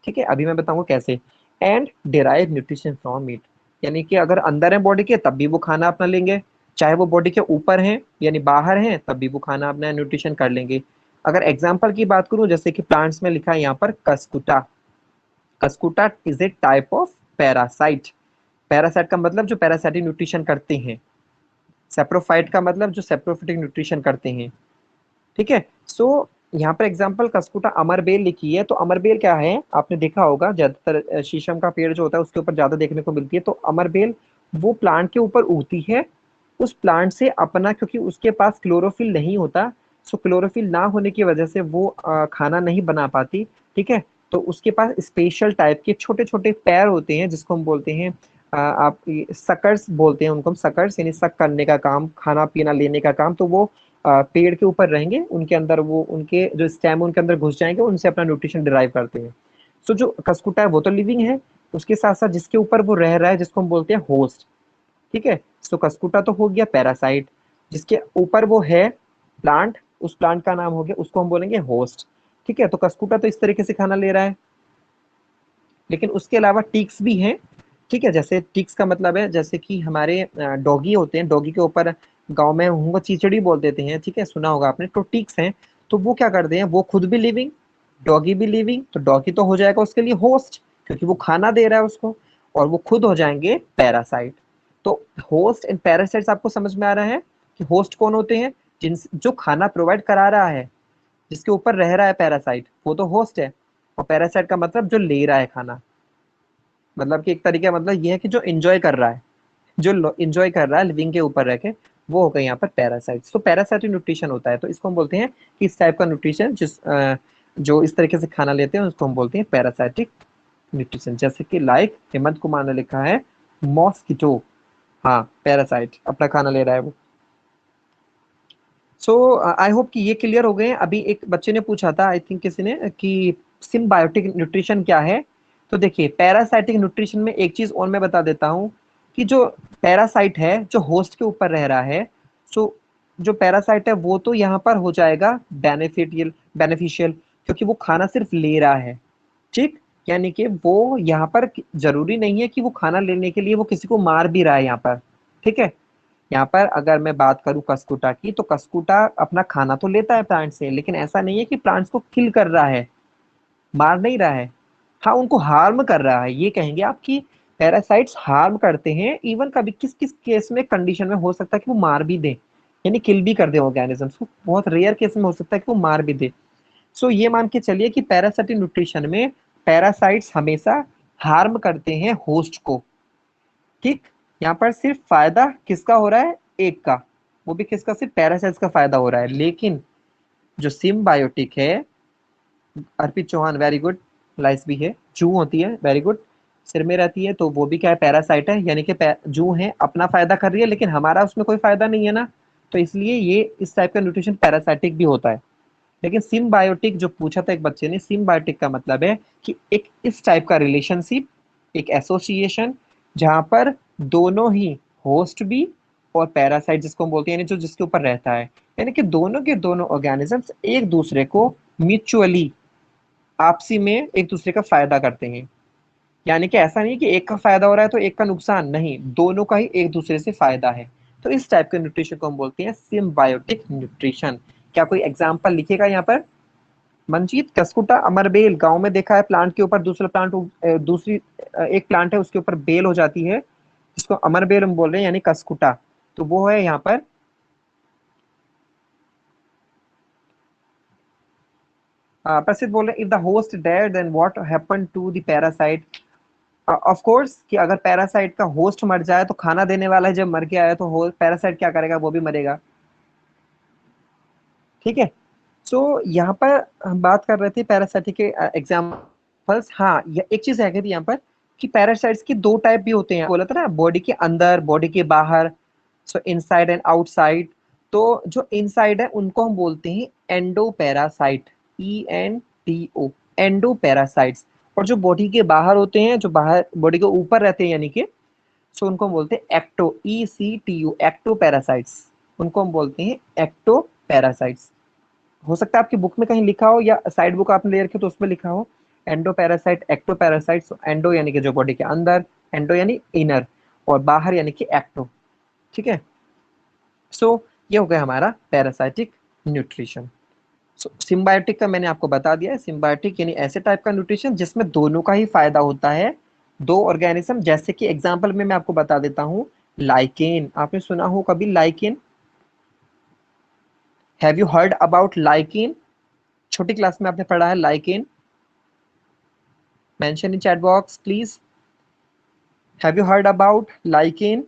ठीक है। अभी मैं बताऊंगा कैसे। And derive nutrition from it, यानी कि अगर अंदर है बॉडी के तब भी वो खाना अपना लेंगे, चाहे वो बॉडी के ऊपर है यानी बाहर है तब भी वो खाना अपना न्यूट्रिशन कर लेंगे। अगर एग्जाम्पल की बात करूं, जैसे कि प्लांट्स में लिखा है यहाँ पर Cuscuta, Cuscuta is a type of parasite. Parasite का मतलब जो पैरासाइटिक न्यूट्रिशन करते हैं, सेप्रोफाइट का मतलब जो सेप्रोफिटिक न्यूट्रिशन करते हैं, ठीक है। सो यहाँ पर एग्जांपल कस्कुटा अमरबेल लिखी है, तो अमरबेल क्या है आपने देखा होगा, ज्यादातर शीशम का पेड़ जो होता है उसके ऊपर ज्यादा देखने को मिलती है, तो अमरबेल वो प्लांट के ऊपर उगती है, उस प्लांट से अपना, क्योंकि उसके पास क्लोरोफिल नहीं होता, सो क्लोरोफिल ना होने की वजह से वो खाना नहीं बना पाती, ठीक है। तो उसके पास स्पेशल टाइप के छोटे छोटे पैर होते हैं जिसको हम बोलते हैं आप सकर्स बोलते हैं उनको, हम सकर्स यानी सक करने का काम, खाना पीना लेने का काम, तो वो पेड़ के ऊपर रहेंगे, उनके अंदर वो उनके जो स्टेम उनके अंदर घुस जाएंगे, उनसे अपना न्यूट्रिशन डिराइव करते हैं। सो जो कस्कुटा है वो तो लिविंग है, उसके साथ साथ जिसके ऊपर वो रह रहा है जिसको हम बोलते हैं होस्ट, ठीक है। सो कस्कुटा तो हो गया पैरासाइट, जिसके ऊपर वो है प्लांट, उस प्लांट का नाम हो गया, उसको हम बोलेंगे होस्ट, ठीक है। तो कस्कुटा तो इस तरीके से खाना ले रहा है, लेकिन उसके अलावा टिक्स भी हैं, ठीक है। जैसे टिक्स का मतलब है जैसे कि हमारे डॉगी होते हैं, डॉगी के ऊपर गांव में उनको चीचड़ी बोल देते हैं, ठीक है, सुना होगा आपने, तो टिक्स हैं, तो वो क्या करते हैं, वो खुद भी लिविंग, डॉगी भी लिविंग, तो डॉगी तो हो जाएगा उसके लिए होस्ट क्योंकि वो खाना दे रहा है उसको, और वो खुद हो जाएंगे पैरासाइट। तो होस्ट एंड पैरासाइट्स आपको समझ में आ रहा है कि होस्ट कौन होते हैं, जिन जो खाना प्रोवाइड करा रहा है, जिसके ऊपर रह रहा है पैरासाइट, वो तो होस्ट है, और पैरासाइट का मतलब जो ले रहा है खाना, मतलब कि एक तरीके का मतलब ये है कि जो एंजॉय कर रहा है, जो एंजॉय कर रहा है लिविंग के ऊपर रह के, वो हो गए यहाँ पर पैरासाइट्स। तो पैरासाइटिक न्यूट्रिशन होता है, तो इसको हम बोलते हैं कि इस टाइप का न्यूट्रिशन जो इस तरीके से खाना लेते हैं उसको हम बोलते हैं पैरासाइटिक न्यूट्रिशन। जैसे कि लाइक हेमंत कुमार ने लिखा है मॉस्किटो, हाँ पैरासाइट अपना खाना ले रहा है वो। सो आई होप कि ये क्लियर हो गए हैं। अभी एक बच्चे ने पूछा था, आई थिंक किसी ने, कि सिम्बायोटिक न्यूट्रिशन क्या है। तो देखिए पैरासाइटिक न्यूट्रिशन में एक चीज और मैं बता देता हूँ कि जो पैरासाइट है जो होस्ट के ऊपर रह रहा है, सो जो पैरासाइट है वो तो यहाँ पर हो जाएगा बेनिफिशियल, बेनिफिशियल, क्योंकि वो खाना सिर्फ ले रहा है, ठीक, यानी कि वो यहाँ पर जरूरी नहीं है कि वो खाना लेने के लिए वो किसी को मार भी रहा है यहाँ पर, ठीक है। यहाँ पर अगर मैं बात करूं कस्कुटा की, तो कस्कुटा अपना खाना तो लेता है प्लांट से, लेकिन ऐसा नहीं है कि प्लांट्स को किल कर रहा है, मार नहीं रहा है। हाँ, उनको हार्म कर रहा है, ये कहेंगे आप कि पैरासाइट्स हार्म करते हैं। इवन कभी किस किस केस में, कंडीशन में हो सकता है कि वो मार भी दे, यानी किल भी कर दे ऑर्गेनिजम्स को। बहुत रेयर केस में हो सकता है कि वो मार भी दे। सो ये मान के चलिए कि पैरासिटिक न्यूट्रिशन में पैरासाइट्स हमेशा हार्म करते हैं होस्ट को। ठीक, यहाँ पर सिर्फ फायदा किसका हो रहा है, एक का, वो भी किसका, सिर्फ पैरासाइट्स का फायदा हो रहा है। लेकिन जो सिम्बायोटिक है, अर्पित चौहान वेरी गुड, लाइस भी है, जू होती है, वेरी गुड, सिर में रहती है, तो वो भी क्या है, पैरासाइट है, यानी कि जू है, अपना फायदा कर रही है, लेकिन हमारा उसमें कोई फायदा नहीं है ना, तो इसलिए ये इस टाइप का न्यूट्रिशन पैरासाइटिक भी होता है। लेकिन सिम्बायोटिक जो पूछा था एक बच्चे ने, सिम्बायोटिक का मतलब है कि एक इस टाइप का रिलेशनशिप, एक एसोसिएशन, जहां पर दोनों ही होस्ट भी और पैरासाइट जिसको हम बोलते हैं, यानी जो जिसके ऊपर रहता है, यानी कि दोनों के दोनों ऑर्गेनिजम्स एक दूसरे को म्यूचुअली, आपसी में एक दूसरे का फायदा करते हैं। यानी कि ऐसा नहीं कि एक का फायदा हो रहा है तो एक का नुकसान, नहीं, दोनों का ही एक दूसरे से फायदा है। तो इस टाइप के न्यूट्रिशन को हम बोलते हैं सिम्बायोटिक न्यूट्रिशन। क्या कोई एग्जांपल लिखेगा यहाँ पर? मंजीत, कस्कुटा, अमरबेल गांव में देखा है, प्लांट के ऊपर दूसरा प्लांट, दूसरी एक प्लांट है उसके ऊपर बेल हो जाती है, जिसको अमरबेल हम बोल रहे हैं, यानी कस्कुटा, तो वो है यहाँ पर। प्रसिद्ध बोल रहे हैं, if the host dead then what happen to the parasite. Of course कि अगर पैरासाइट का होस्ट मर जाए तो खाना देने वाला जब मर गया है तो पैरासाइट क्या करेगा, वो भी मरेगा। ठीक है। सो यहाँ पर हम बात कर रहे थे पैरासाइटिक के एग्जाम्पल्स। हाँ, एक चीज है कि यहाँ पर कि पैरासाइट्स की दो टाइप भी होते हैं, बोला था ना, बॉडी के अंदर, बॉडी के बाहर, सो इनसाइड एंड आउटसाइड। तो जो इनसाइड है उनको हम बोलते हैं endo parasite, ENDO, endo parasites. और जो बॉडी के बाहर होते हैं, जो बाहर बॉडी के ऊपर रहते हैं, यानी कि, सो उनको हम बोलते हैं एक्टो, ECTO, एक्टो पैरासाइट्स, उनको हम बोलते हैं एक्टो पैरासाइट्स। हो सकता है आपकी बुक में कहीं लिखा हो, या साइड बुक आपने ले रखी हो तो उसमें लिखा हो endoparasite, ectoparasite. Endo यानी कि जो बॉडी के अंदर, एंडो यानी इनर, और बाहर यानी कि एक्टो। ठीक है। सो ये हो गया हमारा पैरासाइटिक न्यूट्रिशन। सो सिम्बायोटिक का मैंने आपको बता दिया है। सिम्बायोटिक यानी ऐसे टाइप का न्यूट्रिशन जिसमें दोनों का ही फायदा होता है, दो ऑर्गेनिज्म। जैसे कि एग्जांपल में मैं आपको बता देता हूँ, लाइकेन, आपने सुना हो कभी lichen? Have you heard about lichen? छोटी क्लास में आपने पढ़ा है lichen? Mention in chat box please. Have you heard about lichen?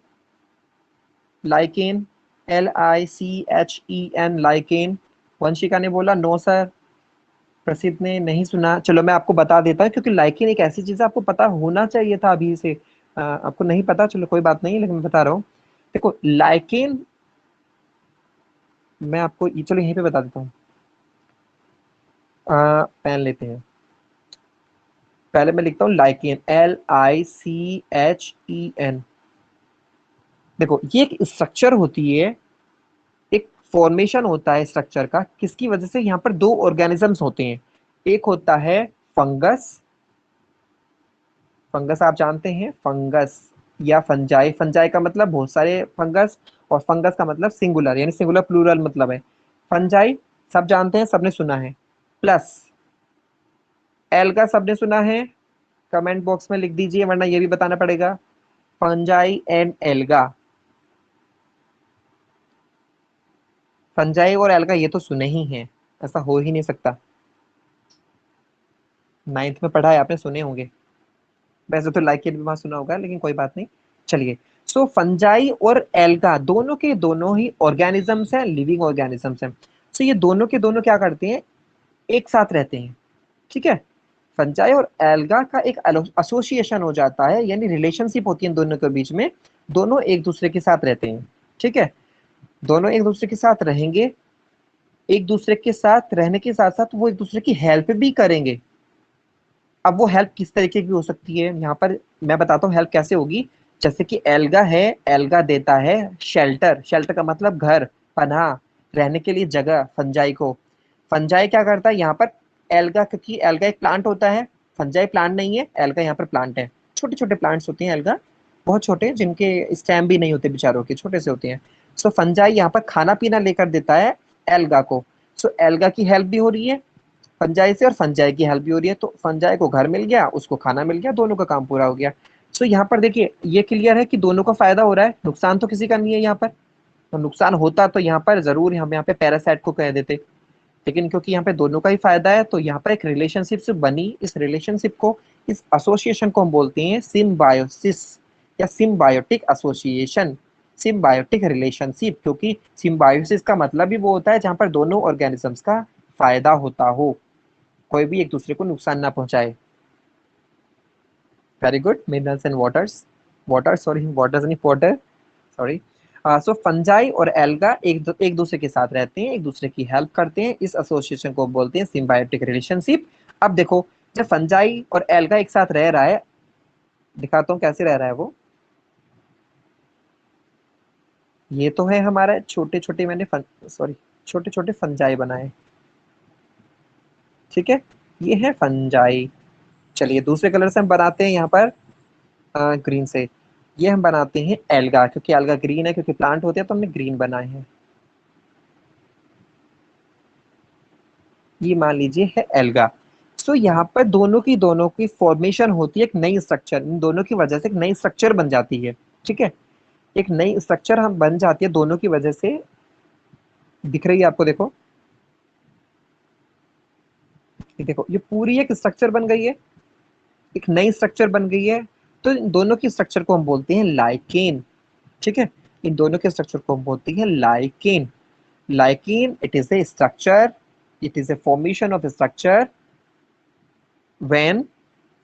Lichen, LICHEN, lichen. Vanshika ने बोला नो सर। प्रसिद्ध ने नहीं सुना। चलो मैं आपको बता देता हूँ, क्योंकि लाइकेन एक ऐसी चीज है आपको पता होना चाहिए था अभी से। आपको नहीं पता, चलो कोई बात नहीं, लेकिन मैं बता रहा हूँ। देखो लाइकेन, मैं आपको चलो यहीं पे बता देता हूँ। पेन लेते हैं, पहले मैं लिखता हूँ लाइकेन, LICHEN। देखो ये एक स्ट्रक्चर होती है, एक फॉर्मेशन होता है स्ट्रक्चर का, किसकी वजह से, यहाँ पर दो ऑर्गेनिजम्स होते हैं। एक होता है फंगस, फंगस आप जानते हैं, फंगस या फंजाई। फंजाई का मतलब बहुत सारे फंगस, और फंगस का मतलब सिंगुलर, यानी सिंगुलर प्लूरल मतलब है। फंजाई सब जानते हैं, सबने सुना है। प्लस एल्गा सबने सुना है, कमेंट बॉक्स में लिख दीजिए, वरना ये भी बताना पड़ेगा। फंजाई एंड एल्गा, फंजाई और एल्गा ये तो सुने ही हैं, ऐसा हो ही नहीं सकता। नाइन्थ में पढ़ा है आपने, सुने होंगे। वैसे तो लाइक भी वहां सुना होगा, लेकिन कोई बात नहीं। चलिए, सो फंजाई और एल्गा दोनों के दोनों ही ऑर्गेनिजम्स हैं, लिविंग ऑर्गेनिजम्स हैं। सो ये दोनों के दोनों क्या करते हैं, एक साथ रहते हैं। ठीक है। फंजाई और एल्गा का एक एसोसिएशन हो जाता है, यानी रिलेशनशिप होती है इन दोनों के बीच में। दोनों एक दूसरे के साथ रहते हैं। ठीक है। दोनों एक दूसरे के साथ रहेंगे, एक दूसरे के साथ रहने के साथ साथ वो एक दूसरे की हेल्प भी करेंगे। अब वो हेल्प किस तरीके की हो सकती है, यहाँ पर मैं बताता हूँ हेल्प कैसे होगी। जैसे कि एल्गा है, एल्गा देता है शेल्टर, शेल्टर का मतलब घर, पनाह, रहने के लिए जगह फंजाई को। फंजाई क्या करता है यहाँ पर, एल्गा, क्योंकि एल्गा एक प्लांट होता है, फंजाई प्लांट नहीं है, एल्गा यहाँ पर प्लांट है, छोटे छोटे प्लांट्स होते हैं एल्गा। बहुत छोटे, जिनके स्टेम भी नहीं होते बेचारों के, छोटे से होते हैं। सो फंजाई यहाँ पर खाना पीना लेकर देता है एल्गा को। सो एल्गा की हेल्प भी हो रही है फंजाई से, और फंजाई की हेल्प भी हो रही है, तो फंजाई को घर मिल गया, उसको खाना मिल गया, दोनों का काम पूरा हो गया। सो यहाँ पर देखिए ये क्लियर है कि दोनों का फायदा हो रहा है, नुकसान तो किसी का नहीं है यहाँ पर। तो नुकसान होता तो यहाँ पर जरूर हम यहाँ पे पैरासाइट को कह देते, लेकिन क्योंकि यहाँ पे दोनों का ही फायदा है, तो यहाँ पर एक रिलेशनशिप से बनी, इस रिलेशनशिप को, इस एसोसिएशन को हम बोलते हैं सिम्बायोसिस या सिम्बायोटिक एसोसिएशन, सिम्बायोटिक रिलेशनशिप। क्योंकि सिम्बायोसिस का मतलब ही वो होता है जहाँ पर दोनों ऑर्गेनिजम्स का फायदा होता हो, कोई भी एक दूसरे को नुकसान ना पहुंचाए। Very good, minerals and waters, water sorry waters नहीं वाटर, सॉरी। सो फंजाई और एल्गा एक दूसरे के साथ रहते हैं, एक दूसरे की हेल्प करते हैं, इस एसोसिएशन को बोलते हैं सिम्बायोटिक रिलेशनशिप। अब देखो, जब फंजाई और एल्गा एक साथ रह रहा है, दिखाता हूँ कैसे रह रहा है वो। ये तो है हमारा छोटे छोटे, मैंने सॉरी छोटे छोटे फंजाई बनाए, ठीक है, ये है फंजाई। चलिए दूसरे कलर से हम बनाते हैं यहाँ पर ग्रीन से, ये हम बनाते हैं एल्गा, क्योंकि एल्गा ग्रीन है, क्योंकि प्लांट होते हैं तो हमने ग्रीन बनाए हैं। ये मान लीजिए है एल्गा। सो यहाँ पर दोनों की फॉर्मेशन होती है, एक नई स्ट्रक्चर, इन दोनों की वजह से एक नई स्ट्रक्चर बन जाती है, ठीक है, एक नई स्ट्रक्चर हम बन जाती है दोनों की वजह से। दिख रही है आपको, देखो ये देखो, ये पूरी एक स्ट्रक्चर बन गई है, एक नई स्ट्रक्चर बन गई है। तो इन दोनों की स्ट्रक्चर को हम बोलते हैं लाइकेन, ठीक है, इन दोनों के स्ट्रक्चर को हम बोलते हैं lichen. Lichen, it is a structure, it is a formation of a structure when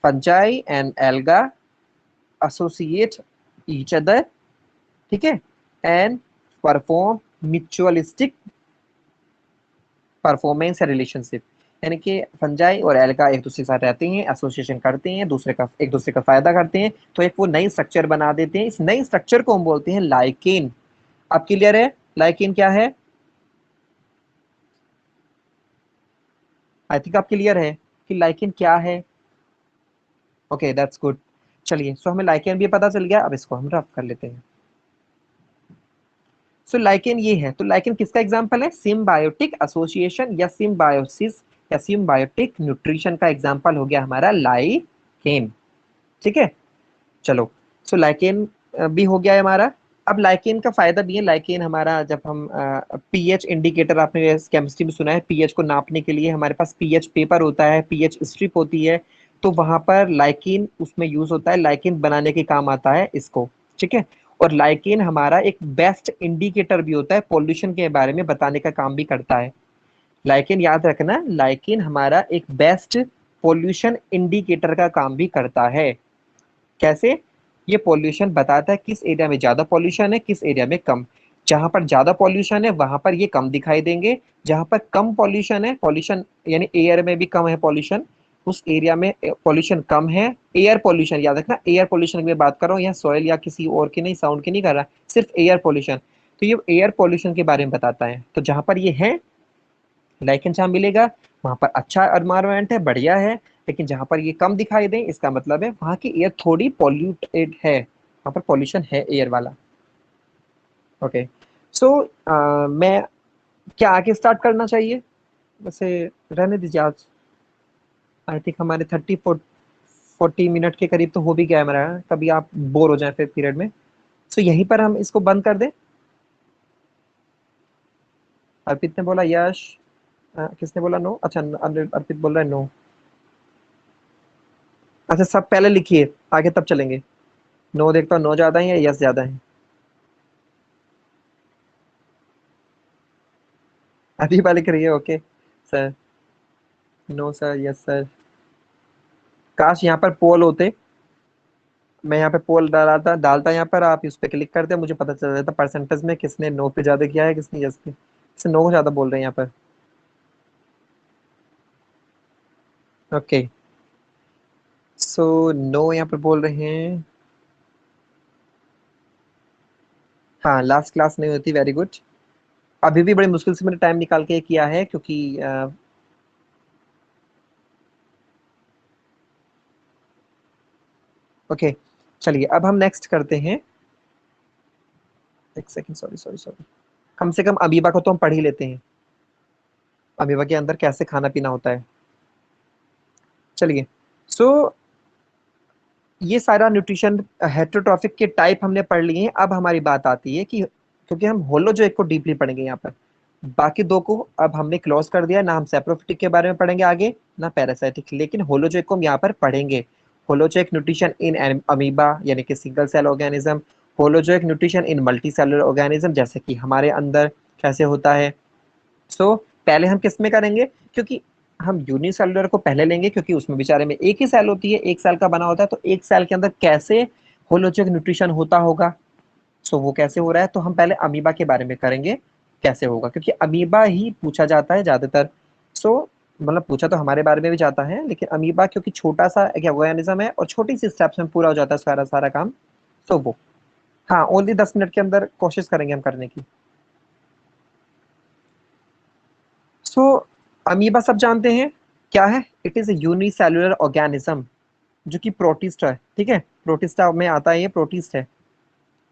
fungi and alga associate each other, ठीक है, and perform mutualistic परफॉर्मेंस या रिलेशनशिप। यानी कि फंजाई और एल्गा एक दूसरे के साथ रहते हैं, एसोसिएशन करते हैं, दूसरे का एक दूसरे का फायदा करते हैं, तो एक वो नई स्ट्रक्चर बना देते हैं, इस नई स्ट्रक्चर को हम बोलते हैं लाइकेन। अब क्लियर है लाइकेन क्या है? आई थिंक आप क्लियर है कि लाइकेन क्या है। Okay that's good. चलिए सो हमें लाइकेन भी पता चल गया, अब इसको हम रफ कर लेते हैं। सो लाइकेन ये है, तो लाइकेन किसका एग्जांपल है? सिम्बायोटिक एसोसिएशन या सिम्बायोसिस या सिम्बायोटिक न्यूट्रिशन का एग्जांपल हो गया हमारा लाइकेन, ठीक है। चलो सो लाइकेन भी हो गया है हमारा। अब लाइकेन का फायदा भी है, लाइकेन हमारा जब हम पीएच इंडिकेटर, आपने केमिस्ट्री में सुना है, पीएच को नापने के लिए हमारे पास पीएच पेपर होता है, पीएच स्ट्रिप होती है, तो वहां पर लाइकेन उसमें यूज होता है, लाइकेन बनाने के काम आता है इसको, ठीक है। और लाइकेन हमारा एक बेस्ट इंडिकेटर भी होता है, पॉल्यूशन के बारे में बताने का काम भी करता है। लाइकेन याद रखना, लाइकेन हमारा एक बेस्ट पॉल्यूशन इंडिकेटर का काम भी करता है। कैसे? ये पॉल्यूशन बताता है किस एरिया में ज्यादा पॉल्यूशन है, किस एरिया में कम। जहां पर ज्यादा पॉल्यूशन है वहां पर ये कम दिखाई देंगे, जहां पर कम पॉल्यूशन है, पॉल्यूशन यानी एयर में भी कम है पॉल्यूशन, उस एरिया में पॉल्यूशन कम है। एयर पॉल्यूशन याद रखना, एयर पॉल्यूशन की मैं बात कर रहा हूँ, यहाँ सॉइल या किसी और की नहीं, साउंड की नहीं कर रहा, सिर्फ एयर पॉल्यूशन। तो ये एयर पॉल्यूशन के बारे में बताता है, तो जहां पर ये है लाइकेन जहाँ मिलेगा वहां पर अच्छा एनवायरमेंट है, बढ़िया है। लेकिन जहां पर ये कम दिखाई दे, इसका मतलब है वहां की एयर थोड़ी पॉल्यूटेड है, वहां पर पॉल्यूशन है एयर वाला। ओके सो मैं क्या आगे स्टार्ट करना चाहिए? वैसे रहने दीजिए आज, आई थिंक हमारे 30-40 मिनट के करीब तो हो भी गया है हमारा, कभी आप बोर हो जाए फिर पीरियड में। सो यहीं पर हम इसको बंद कर दें। अर्पित ने बोला यश, किसने बोला नो? अच्छा अर्पित बोल रहा है नो। अच्छा सब पहले लिखिए, आगे तब चलेंगे। नो देखता हूँ, नो ज्यादा है या यस ज्यादा है? अभी वाले लिख रही है, okay sir. No sir, yes sir. काश यहाँ पर पोल होते, मैं यहाँ पे पोल डालता यहाँ पर, आप इस पे क्लिक करते, मुझे पता चल जाता परसेंटेज में किसने नो पे ज्यादा किया है, किसने यस पे। किसने नो को ज्यादा बोल रहे हैं यहाँ पर? ओके सो नो यहाँ पर बोल रहे हैं। हाँ लास्ट क्लास नहीं होती, वेरी गुड। अभी भी बड़ी मुश्किल से मैंने टाइम निकाल के किया है, क्योंकि ओके चलिए अब हम नेक्स्ट करते हैं, एक सेकंड, सॉरी सॉरी सॉरी, कम से कम अमीबा को तो हम पढ़ ही लेते हैं, अमीबा के अंदर कैसे खाना पीना होता है। चलिए, सो ये सारा न्यूट्रिशन हेटेरोट्रॉफिक के टाइप हमने पढ़ लिए हैं। अब हमारी बात आती है कि क्योंकि हम होलोजोइक को डीपली पढ़ेंगे यहाँ पर, बाकी दो को अब हमने क्लोज कर दिया, ना हम सेप्रोफिटिक के बारे में पढ़ेंगे आगे, ना पैरासाइटिक, लेकिन होलोजोइक को हम यहाँ पर पढ़ेंगे। होलोजोइक न्यूट्रिशन इन अमीबा यानी कि single cell organism, holozoic nutrition in multicellular organism जैसे कि हमारे अंदर कैसे होता है। सो पहले हम किस में करेंगे, क्योंकि हम यूनिसेलुलर को पहले लेंगे क्योंकि उसमें बेचारे में एक ही सेल होती है, एक सेल का बना होता है, तो एक सेल के अंदर कैसे होलोजोइक न्यूट्रिशन होता होगा, सो वो कैसे हो रहा है, तो हम पहले अमीबा के बारे में करेंगे कैसे होगा, क्योंकि अमीबा ही पूछा जाता है ज्यादातर। सो मतलब पूछा तो हमारे बारे में भी जाता है, लेकिन अमीबा क्योंकि छोटा सा एक ऑर्गेनिज्म है और छोटी सी स्टेप्स में पूरा हो जाता है सारा सारा काम। सो वो हाँ, ओनली 10 मिनट के अंदर कोशिश करेंगे हम करने की। सो अमीबा सब जानते हैं क्या है, it is a unicellular organism जो कि प्रोटिस्ट है, ठीक है, प्रोटिस्टा में आता है, ये प्रोटिस्ट है,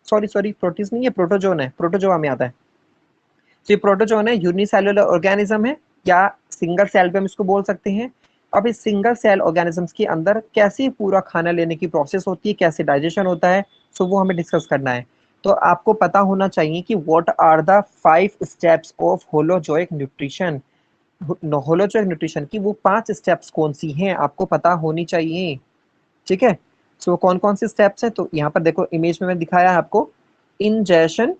सॉरी सॉरी प्रोटिस्ट नहीं है, प्रोटोजोन है, प्रोटोजोआ में आता है। तो ये प्रोटोजोन है, यूनिसेलुलर ऑर्गेनिज्म है, या सिंगल सेल पे हम इसको बोल सकते हैं। अब इस सिंगल सेल ऑर्गेनिजम्स के अंदर कैसे पूरा खाना लेने की प्रोसेस होती है, कैसे डाइजेशन होता है, सो वो हमें डिस्कस करना है। तो आपको पता होना चाहिए कि what are the 5 steps of holozoic nutrition, holozoic nutrition की वो 5 स्टेप्स कौन सी हैं आपको पता होनी चाहिए, ठीक है। सो कौन कौन से स्टेप्स हैं, तो यहाँ पर देखो इमेज में मैंने दिखाया है आपको, ingestion,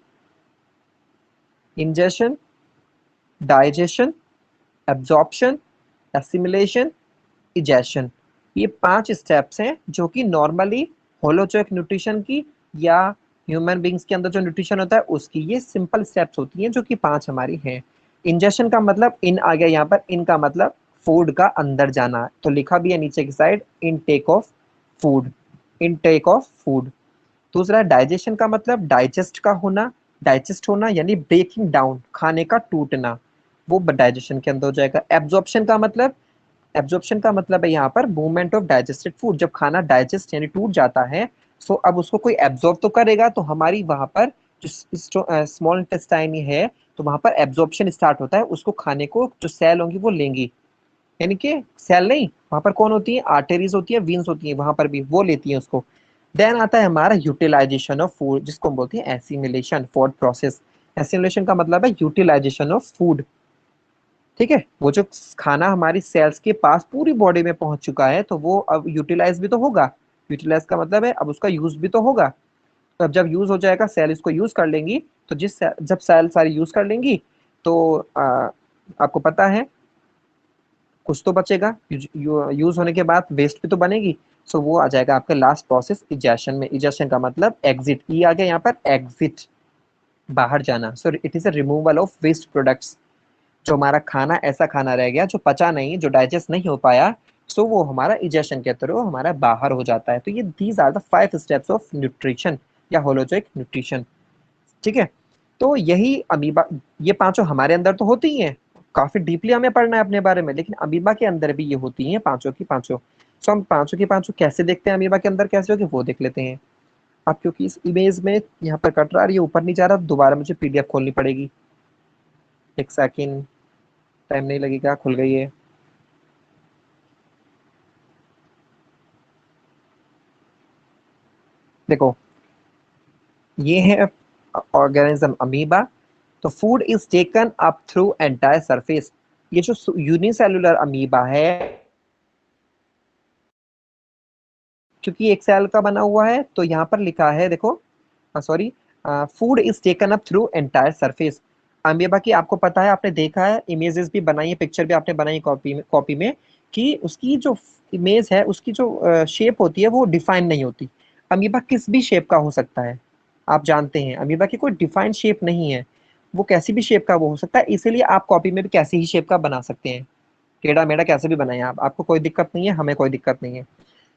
ingestion, digestion, absorption, assimilation, egestion, ये 5 स्टेप्स हैं जो कि नॉर्मली होलोजोइक न्यूट्रिशन की या ह्यूमन बींग्स के अंदर जो न्यूट्रिशन होता है उसकी ये सिंपल स्टेप्स होती हैं जो कि 5 हमारी हैं। इंजेशन का मतलब इन आ गया यहाँ पर, इन का मतलब फूड का अंदर जाना, तो लिखा भी है नीचे की side intake of food, intake of food. दूसरा डाइजेशन का मतलब डाइजेस्ट का होना, डाइजेस्ट होना यानी ब्रेकिंग डाउन, खाने का टूटना, वो डाइजेशन के अंदर हो जाएगा। एब्जॉर्प्शन का मतलब, एब्जॉर्प्शन का मतलब है यहाँ पर मूवमेंट ऑफ डाइजेस्टेड फूड, जब खाना डाइजेस्ट यानी टूट जाता है, सो अब उसको कोई एब्जॉर्ब तो करेगा, तो हमारी वहां पर जो स्मॉल इंटेस्टाइन है, तो वहां पर एब्जॉर्प्शन स्टार्ट होता है, उसको खाने को जो सेल होंगी वो लेंगी, यानी कि सेल नहीं, वहां पर कौन होती है, आर्टेरीज होती है, वीन्स होती है, वहां पर भी वो लेती है उसको। देन आता है हमारा यूटिलाइजेशन ऑफ फूड, जिसको हम बोलते हैं एसिमिलेशन, फूड प्रोसेस। एसिमिलेशन का मतलब है यूटिलाइजेशन ऑफ फूड, ठीक है, वो जो खाना हमारी सेल्स के पास पूरी बॉडी में पहुंच चुका है, तो वो अब यूटिलाइज भी तो होगा, यूटिलाइज का मतलब है अब उसका यूज भी तो होगा। तो अब जब यूज हो जाएगा, सेल इसको यूज कर लेंगी, तो जब सेल सारी यूज कर लेंगी, तो आपको पता है कुछ तो बचेगा, यूज होने के बाद वेस्ट भी तो बनेगी, सो वो आ जाएगा आपका लास्ट प्रोसेस इजेशन में। इजेशन का मतलब एग्जिट, ई आ गया यहाँ पर, एग्जिट, बाहर जाना। So it is a removal of waste products, जो हमारा खाना ऐसा खाना रह गया जो पचा नहीं, जो डाइजेस्ट नहीं हो पाया, सो वो हमारा इजेशन के थ्रू हमारा बाहर हो जाता है। तो ये these are the 5 steps of nutrition या होलोजोइक न्यूट्रिशन, ठीक है। तो यही अमीबा, ये पांचों हमारे अंदर तो होती ही हैं, काफी डीपली हमें पढ़ना है अपने बारे में, लेकिन अमीबा के अंदर भी ये होती हैं पांचों की पांचों। सो हम पांचों की पांचों कैसे देखते हैं अमीबा के अंदर कैसे होगी वो देख लेते हैं। अब क्योंकि इस इमेज में यहाँ पर कट रहा है, ये ऊपर नहीं जा रहा, दोबारा मुझे पीडीएफ खोलनी पड़ेगी, एक सेकेंड, टाइम नहीं लगेगा, खुल गई है। देखो ये है ऑर्गेनिज्म अमीबा। तो food is taken up through entire surface, ये जो यूनिसेलुलर अमीबा है, क्योंकि एक सेल का बना हुआ है, तो यहाँ पर लिखा है देखो, sorry, food is taken up through entire surface. Amoeba की आपको पता है, आपने देखा है, इमेजेस भी बनाई है, पिक्चर भी आपने बनाई कॉपी में कि उसकी जो इमेज है, उसकी जो शेप होती है वो डिफाइन नहीं होती। अमीबा किस भी शेप का हो सकता है, आप जानते हैं अमीबा की कोई डिफाइंड शेप नहीं है, वो कैसी भी शेप का वो हो सकता है, इसीलिए आप कॉपी में भी कैसी ही शेप का बना सकते हैं, टेढ़ा मेढ़ा कैसे भी बनाए आप, आपको कोई दिक्कत नहीं है, हमें कोई दिक्कत नहीं है।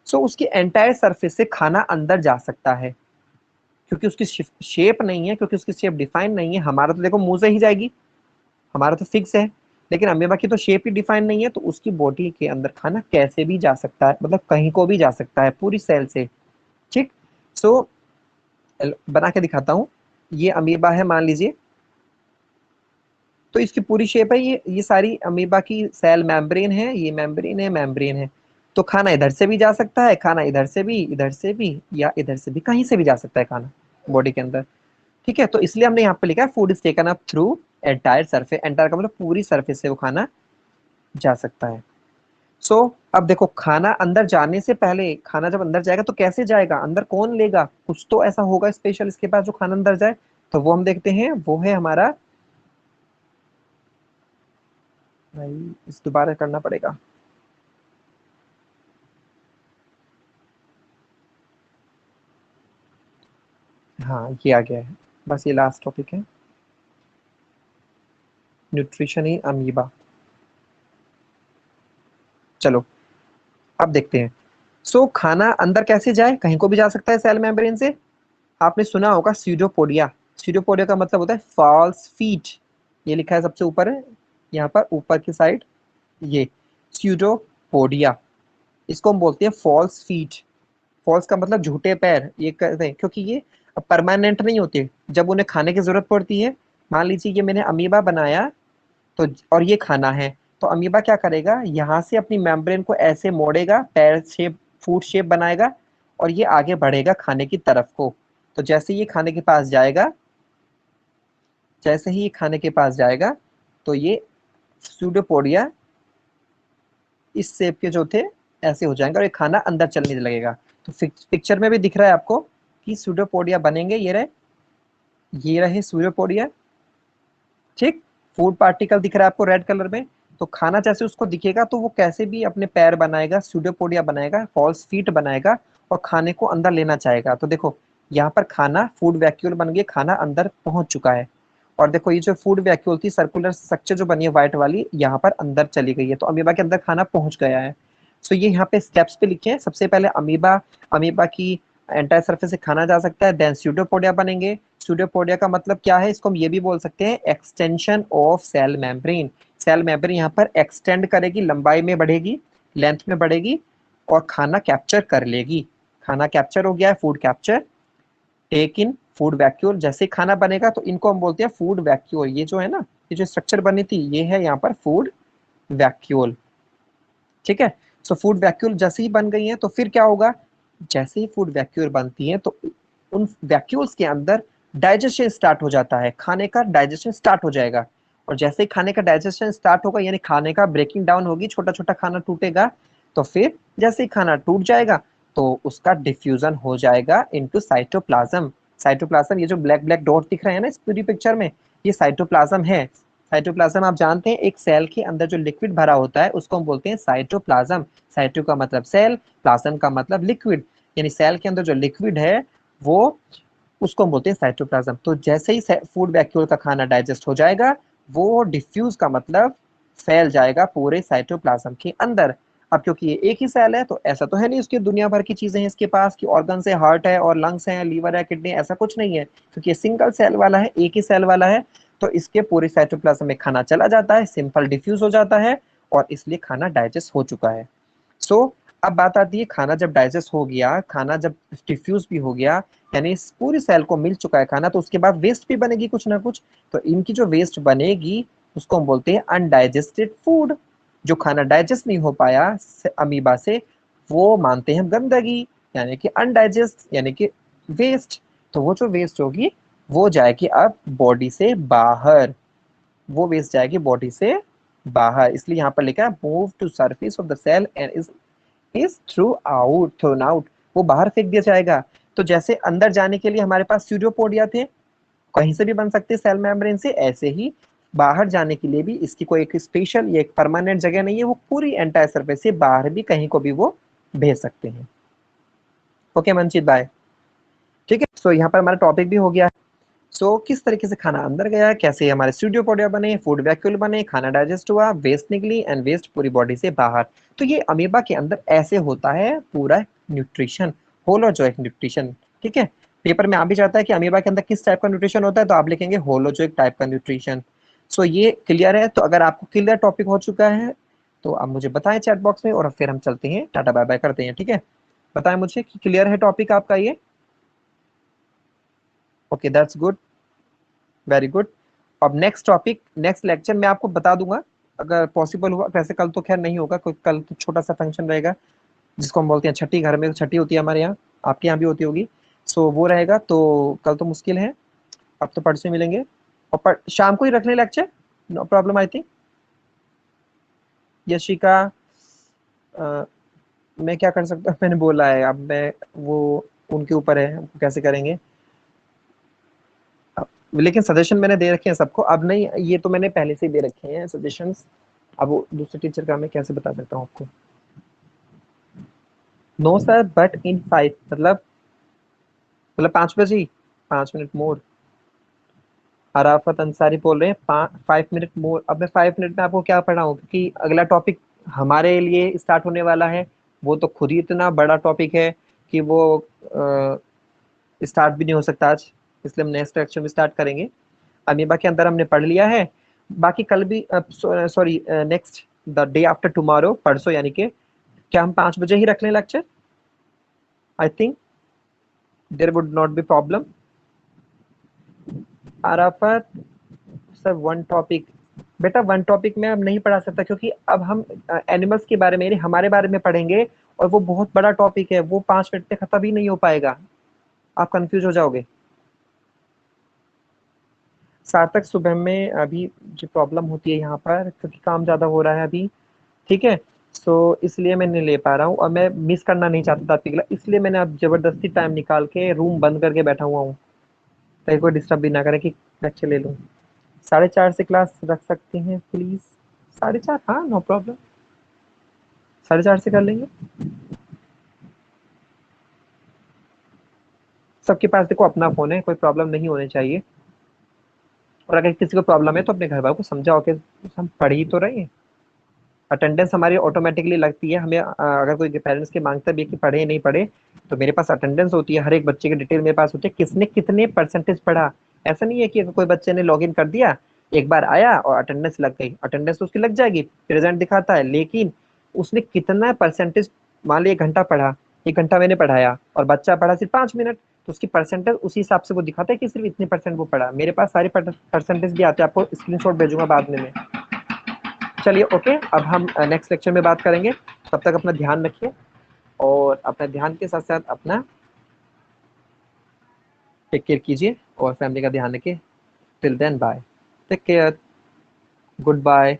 सो उसकी एंटायर सरफेस से खाना अंदर जा सकता है, क्योंकि उसकी शेप नहीं है, क्योंकि उसकी शेप डिफाइन नहीं है। हमारा तो देखो मुंह से ही जाएगी, हमारा तो फिक्स है, लेकिन अमीबा की तो शेप ही डिफाइन नहीं है, तो उसकी बॉडी के अंदर खाना कैसे भी जा सकता है, मतलब कहीं को भी जा सकता है पूरी सेल से, ठीक। सो बना के दिखाता हूँ। ये अमीबा है मान लीजिए, तो इसकी पूरी शेप है, ये सारी अमीबा की सेल मेम्ब्रेन है, ये मेम्ब्रेन है, मेम्ब्रेन है। तो खाना इधर से भी जा सकता है, खाना इधर से भी, या इधर से भी, कहीं से भी जा सकता है खाना बॉडी के अंदर। ठीक है, तो इसलिए हमने यहाँ पे लिखा है food is taken up through entire surface. Entire का मतलब पूरी सरफेस से वो खाना जा सकता है। सो अब देखो, खाना अंदर जाने से पहले, खाना जब अंदर जाएगा तो कैसे जाएगा, अंदर कौन लेगा, कुछ तो ऐसा होगा स्पेशल इसके पास जो खाना अंदर जाए। तो वो हम देखते हैं, वो है हमारा, भाई इस दोबारा करना पड़ेगा। हाँ ये आ गया है, बस ये लास्ट टॉपिक है, न्यूट्रिशन इन अमीबा। चलो अब देखते हैं। सो खाना अंदर कैसे जाए, कहीं को भी जा सकता है सेल मेम्ब्रेन से। आपने सुना होगा स्यूडोपोडिया। स्यूडोपोडिया का मतलब होता है फॉल्स फीट। ये लिखा है सबसे ऊपर है, यहाँ पर ऊपर की साइड, ये स्यूडोपोडिया, इसको हम बोलते हैं फॉल्स फीट। फॉल्स का मतलब झूठे पैर, ये कहते हैं क्योंकि ये परमानेंट नहीं होते, जब उन्हें खाने की जरूरत पड़ती है। मान लीजिए ये मैंने अमीबा बनाया, तो और ये खाना है, तो अमीबा क्या करेगा, यहाँ से अपनी मेम्ब्रेन को ऐसे मोड़ेगा, पैर शेप, फूट शेप बनाएगा, और ये आगे बढ़ेगा खाने की तरफ को। तो जैसे ये खाने के पास जाएगा, जैसे ही ये खाने के पास जाएगा, तो ये स्यूडोपोडिया इस शेप के जो थे ऐसे हो जाएंगे, और ये खाना अंदर चलने लगेगा। तो पिक्चर में भी दिख रहा है आपको कि स्यूडोपोडिया बनेंगे, ये रहे स्यूडोपोडिया। ठीक, फूड पार्टिकल दिख रहा है आपको रेड कलर में। तो खाना जैसे उसको दिखेगा तो वो कैसे भी अपने पैर बनाएगा, स्यूडोपोडिया बनाएगा, फॉल्स फीट बनाएगा, और खाने को अंदर लेना चाहेगा। तो देखो, यहाँ पर खाना फूड वैक्यूल बन गया, खाना अंदर पहुंच चुका है। और देखो ये जो फूड वैक्यूल थी, सर्कुलर स्ट्रक्चर जो बनी है व्हाइट वाली, यहाँ पर अंदर चली गई है, तो अमीबा के अंदर खाना पहुंच गया है। सो ये यहाँ पे स्टेप्स पे लिखे हैं। सबसे पहले अमीबा, अमीबा की एंटायर सरफेस से खाना जा सकता है, देन स्यूडोपोडिया बनेंगे। स्यूडोपोडिया का मतलब क्या है, इसको हम ये भी बोल सकते हैं extension of cell membrane. Cell membrane यहाँ पर एक्सटेंड करेगी, लंबाई में बढ़ेगी, लेंथ में बढ़ेगी, और खाना कैप्चर कर लेगी। खाना कैप्चर हो गया है, food capture, take in food vacuole. जैसे खाना बनेगा तो इनको हम बोलते हैं फूड वैक्यूल। ये जो है ना, ये जो स्ट्रक्चर बनी थी, ये है यहाँ पर फूड वैक्यूल। ठीक है, सो फूड वैक्यूल जैसे ही बन गई है, तो फिर क्या होगा, जैसे ही फूड वैक्यूल बनती है, तो उन वैक्यूल्स के अंदर डाइजेशन स्टार्ट हो जाता है, खाने का डाइजेशन स्टार्ट हो जाएगा। और जैसे ही खाने का डाइजेशन स्टार्ट होगा, यानी खाने का ब्रेकिंग डाउन होगी, छोटा छोटा खाना टूटेगा, तो फिर जैसे ही खाना टूट जाएगा, तो उसका डिफ्यूजन हो जाएगा इनटू साइटोप्लाज्म। साइटोप्लाज्म, ये जो ब्लैक ब्लैक डॉट दिख रहे हैं ना इस पूरी पिक्चर में, ये साइटोप्लाज्म है। साइटोप्लाज्म आप जानते हैं, एक सेल के अंदर जो लिक्विड भरा होता है उसको हम बोलते हैं साइटोप्लाज्म। साइटो का मतलब सेल, प्लाज्म का मतलब लिक्विड, यानी सेल के अंदर जो लिक्विड है वो, उसको हम बोलते हैं साइटोप्लाज्म। तो जैसे ही फूड वैक्यूल का खाना डाइजेस्ट हो जाएगा, वो डिफ्यूज का मतलब फैल जाएगा पूरे साइटोप्लाज्म के अंदर। अब क्योंकि ये एक ही सेल है, तो ऐसा तो है नहीं उसकी दुनिया भर की चीजें हैं इसके पास, कि ऑर्गन है, हार्ट है और लंग्स हैं, लीवर है, किडनी, ऐसा कुछ नहीं है, क्योंकि ये सिंगल सेल वाला है, एक ही सेल वाला है। तो इसके पूरे साइटोप्लाज्म में खाना चला जाता है, सिंपल डिफ्यूज हो जाता है, और इसलिए खाना डाइजेस्ट हो चुका है। सो अब बात आती है, खाना जब डाइजेस्ट हो गया, खाना जब डिफ्यूज भी हो गया, यानी इस पूरी सेल को मिल चुका है खाना, तो उसके बाद वेस्ट भी बनेगी कुछ ना कुछ। तो इनकी जो वेस्ट बनेगी, उसको हम बोलते हैं अनडाइजेस्टेड फूड। जो खाना डाइजेस्ट नहीं हो पाया अमीबा से, वो मानते हैं हम गंदगी, यानी कि अनडाइजेस्ट, यानी कि वेस्ट। तो वो जो वेस्ट होगी, वो जाएगी अब बॉडी से बाहर, वो वेस्ट जाएगी बॉडी से बाहर। इसलिए यहाँ पर लिखा है move to surface of the cell and is thrown out, वो बाहर फेंक दिया जाएगा। तो जैसे अंदर जाने के लिए हमारे पास स्यूडोपोडिया थे, कहीं से भी बन सकते सेल मेम्ब्रेन से, ऐसे ही बाहर जाने के लिए भी इसकी कोई एक स्पेशल या एक परमानेंट जगह नहीं है, वो पूरी एंटायर सरफेस से बाहर भी कहीं को भी वो भेज सकते हैं। ओके मनजीत भाई, ठीक है। सो यहाँ पर हमारा टॉपिक भी हो गया। सो किस तरीके से खाना अंदर गया, कैसे हमारे स्टूडियोपोडिया बने, फूड वैक्यूल बने, खाना डाइजेस्ट हुआ, वेस्ट निकली, एंड वेस्ट पूरी बॉडी से बाहर। तो ये अमीबा के अंदर ऐसे होता है पूरा न्यूट्रिशन, होलोजोइक न्यूट्रिशन। ठीक है, पेपर में आ भी जाता है कि अमीबा के अंदर किस टाइप का न्यूट्रिशन होता है, तो आप लिखेंगे होलोजोइक टाइप का न्यूट्रिशन। सो ये क्लियर है। तो अगर आपको क्लियर टॉपिक हो चुका है, तो आप मुझे बताएं चैट बॉक्स में, और फिर हम चलते हैं, टाटा बाय बाय करते हैं। ठीक है, बताएं मुझे कि क्लियर है टॉपिक आपका ये। Okay, that's good, very good. अब नेक्स्ट टॉपिक, नेक्स्ट लेक्चर मैं आपको बता दूंगा अगर पॉसिबल हुआ। वैसे कल तो खैर नहीं होगा, क्योंकि कल तो छोटा सा फंक्शन रहेगा जिसको हम बोलते हैं छठी। घर में छठी होती है हमारे यहाँ, आपके यहाँ भी होती होगी। सो वो रहेगा, तो कल तो मुश्किल है। अब तो परसों मिलेंगे, और शाम को ही रख लें lecture, no problem I think. Yashika, uh, मैं क्या कर सकता हूँ, मैंने बोला है, अब मैं वो उनके ऊपर है, वो कैसे करेंगे। लेकिन सजेशन मैंने दे रखे हैं सबको, अब नहीं, ये तो मैंने पहले से ही दे रखे हैं सजेशंस। अब वो दूसरे टीचर का मैं कैसे बता सकता हूँ आपको। नो सर, बट इन 5, मतलब 5 बजे ही, 5 मिनट मोर। अराफत अंसारी बोल रहे हैं 5 मिनट मोर। अब मैं 5 मिनट में आपको क्या पढ़ाऊँ, क्योंकि अगला टॉपिक हमारे लिए स्टार्ट होने वाला है। वो तो खुद ही इतना बड़ा टॉपिक है कि वो स्टार्ट भी नहीं हो सकता आज, इसलिए हम नेक्स्ट लेक्चर में स्टार्ट करेंगे। अमीबा के अंदर हमने पढ़ लिया है, बाकी कल भी, sorry, next the day after tomorrow, परसों यानी कि, क्या हम 5 बजे ही रख लें lecture? I think there would not be problem. Arafat sir, one topic, बेटा वन टॉपिक में अब नहीं पढ़ा सकता, क्योंकि अब हम एनिमल्स के बारे में, यानी हमारे बारे में पढ़ेंगे, और वो बहुत बड़ा टॉपिक है, वो 5 मिनट में खत्म ही नहीं हो पाएगा, आप कंफ्यूज हो जाओगे। सार्थक, सुबह में अभी जो प्रॉब्लम होती है यहाँ पर, क्योंकि काम ज्यादा हो रहा है अभी, ठीक है। सो इसलिए मैं नहीं ले पा रहा हूँ, और मैं मिस करना नहीं चाहता था आपकी क्लास, इसलिए मैंने अब जबरदस्ती टाइम निकाल के रूम बंद करके बैठा हुआ हूँ, ताकि कोई डिस्टर्ब भी ना करे कि लेक्चर ले लूँ। 4:30 से क्लास रख सकते हैं प्लीज? 4:30, हाँ, नो प्रॉब्लम, 4:30 से कर लेंगे। सबके पास देखो अपना फोन है, कोई प्रॉब्लम नहीं होनी चाहिए। और अगर किसी को प्रॉब्लम है तो अपने घर वालों को समझाओ कि हम पढ़ ही तो रहे हैं। अटेंडेंस हमारी ऑटोमेटिकली लगती है, हमें अगर कोई पेरेंट्स के मांगता भी है कि पढ़े नहीं पढ़े, तो मेरे पास अटेंडेंस होती है, हर एक बच्चे की डिटेल मेरे पास होती है, किसने कितने परसेंटेज पढ़ा। ऐसा नहीं है कि अगर कोई बच्चे ने लॉगिन कर दिया, एक बार आया और अटेंडेंस लग गई, अटेंडेंस तो उसकी लग जाएगी, प्रेजेंट दिखाता है, लेकिन उसने कितना परसेंटेज, मान लिया 1 घंटा पढ़ा, 1 घंटा मैंने पढ़ाया और बच्चा पढ़ा सिर्फ 5 मिनट, तो उसकी परसेंटेज उसी हिसाब से वो दिखाता है कि सिर्फ इतने परसेंट वो पढ़ा। मेरे पास सारे परसेंटेज भी आते हैं, आपको स्क्रीनशॉट भेजूंगा बाद में मैं। चलिए ओके, अब हम नेक्स्ट लेक्चर में बात करेंगे। तब तक अपना ध्यान रखिए, और अपना ध्यान के साथ साथ अपना टेक केयर कीजिए, और फैमिली का ध्यान रखिए। Till then bye, take care, good bye.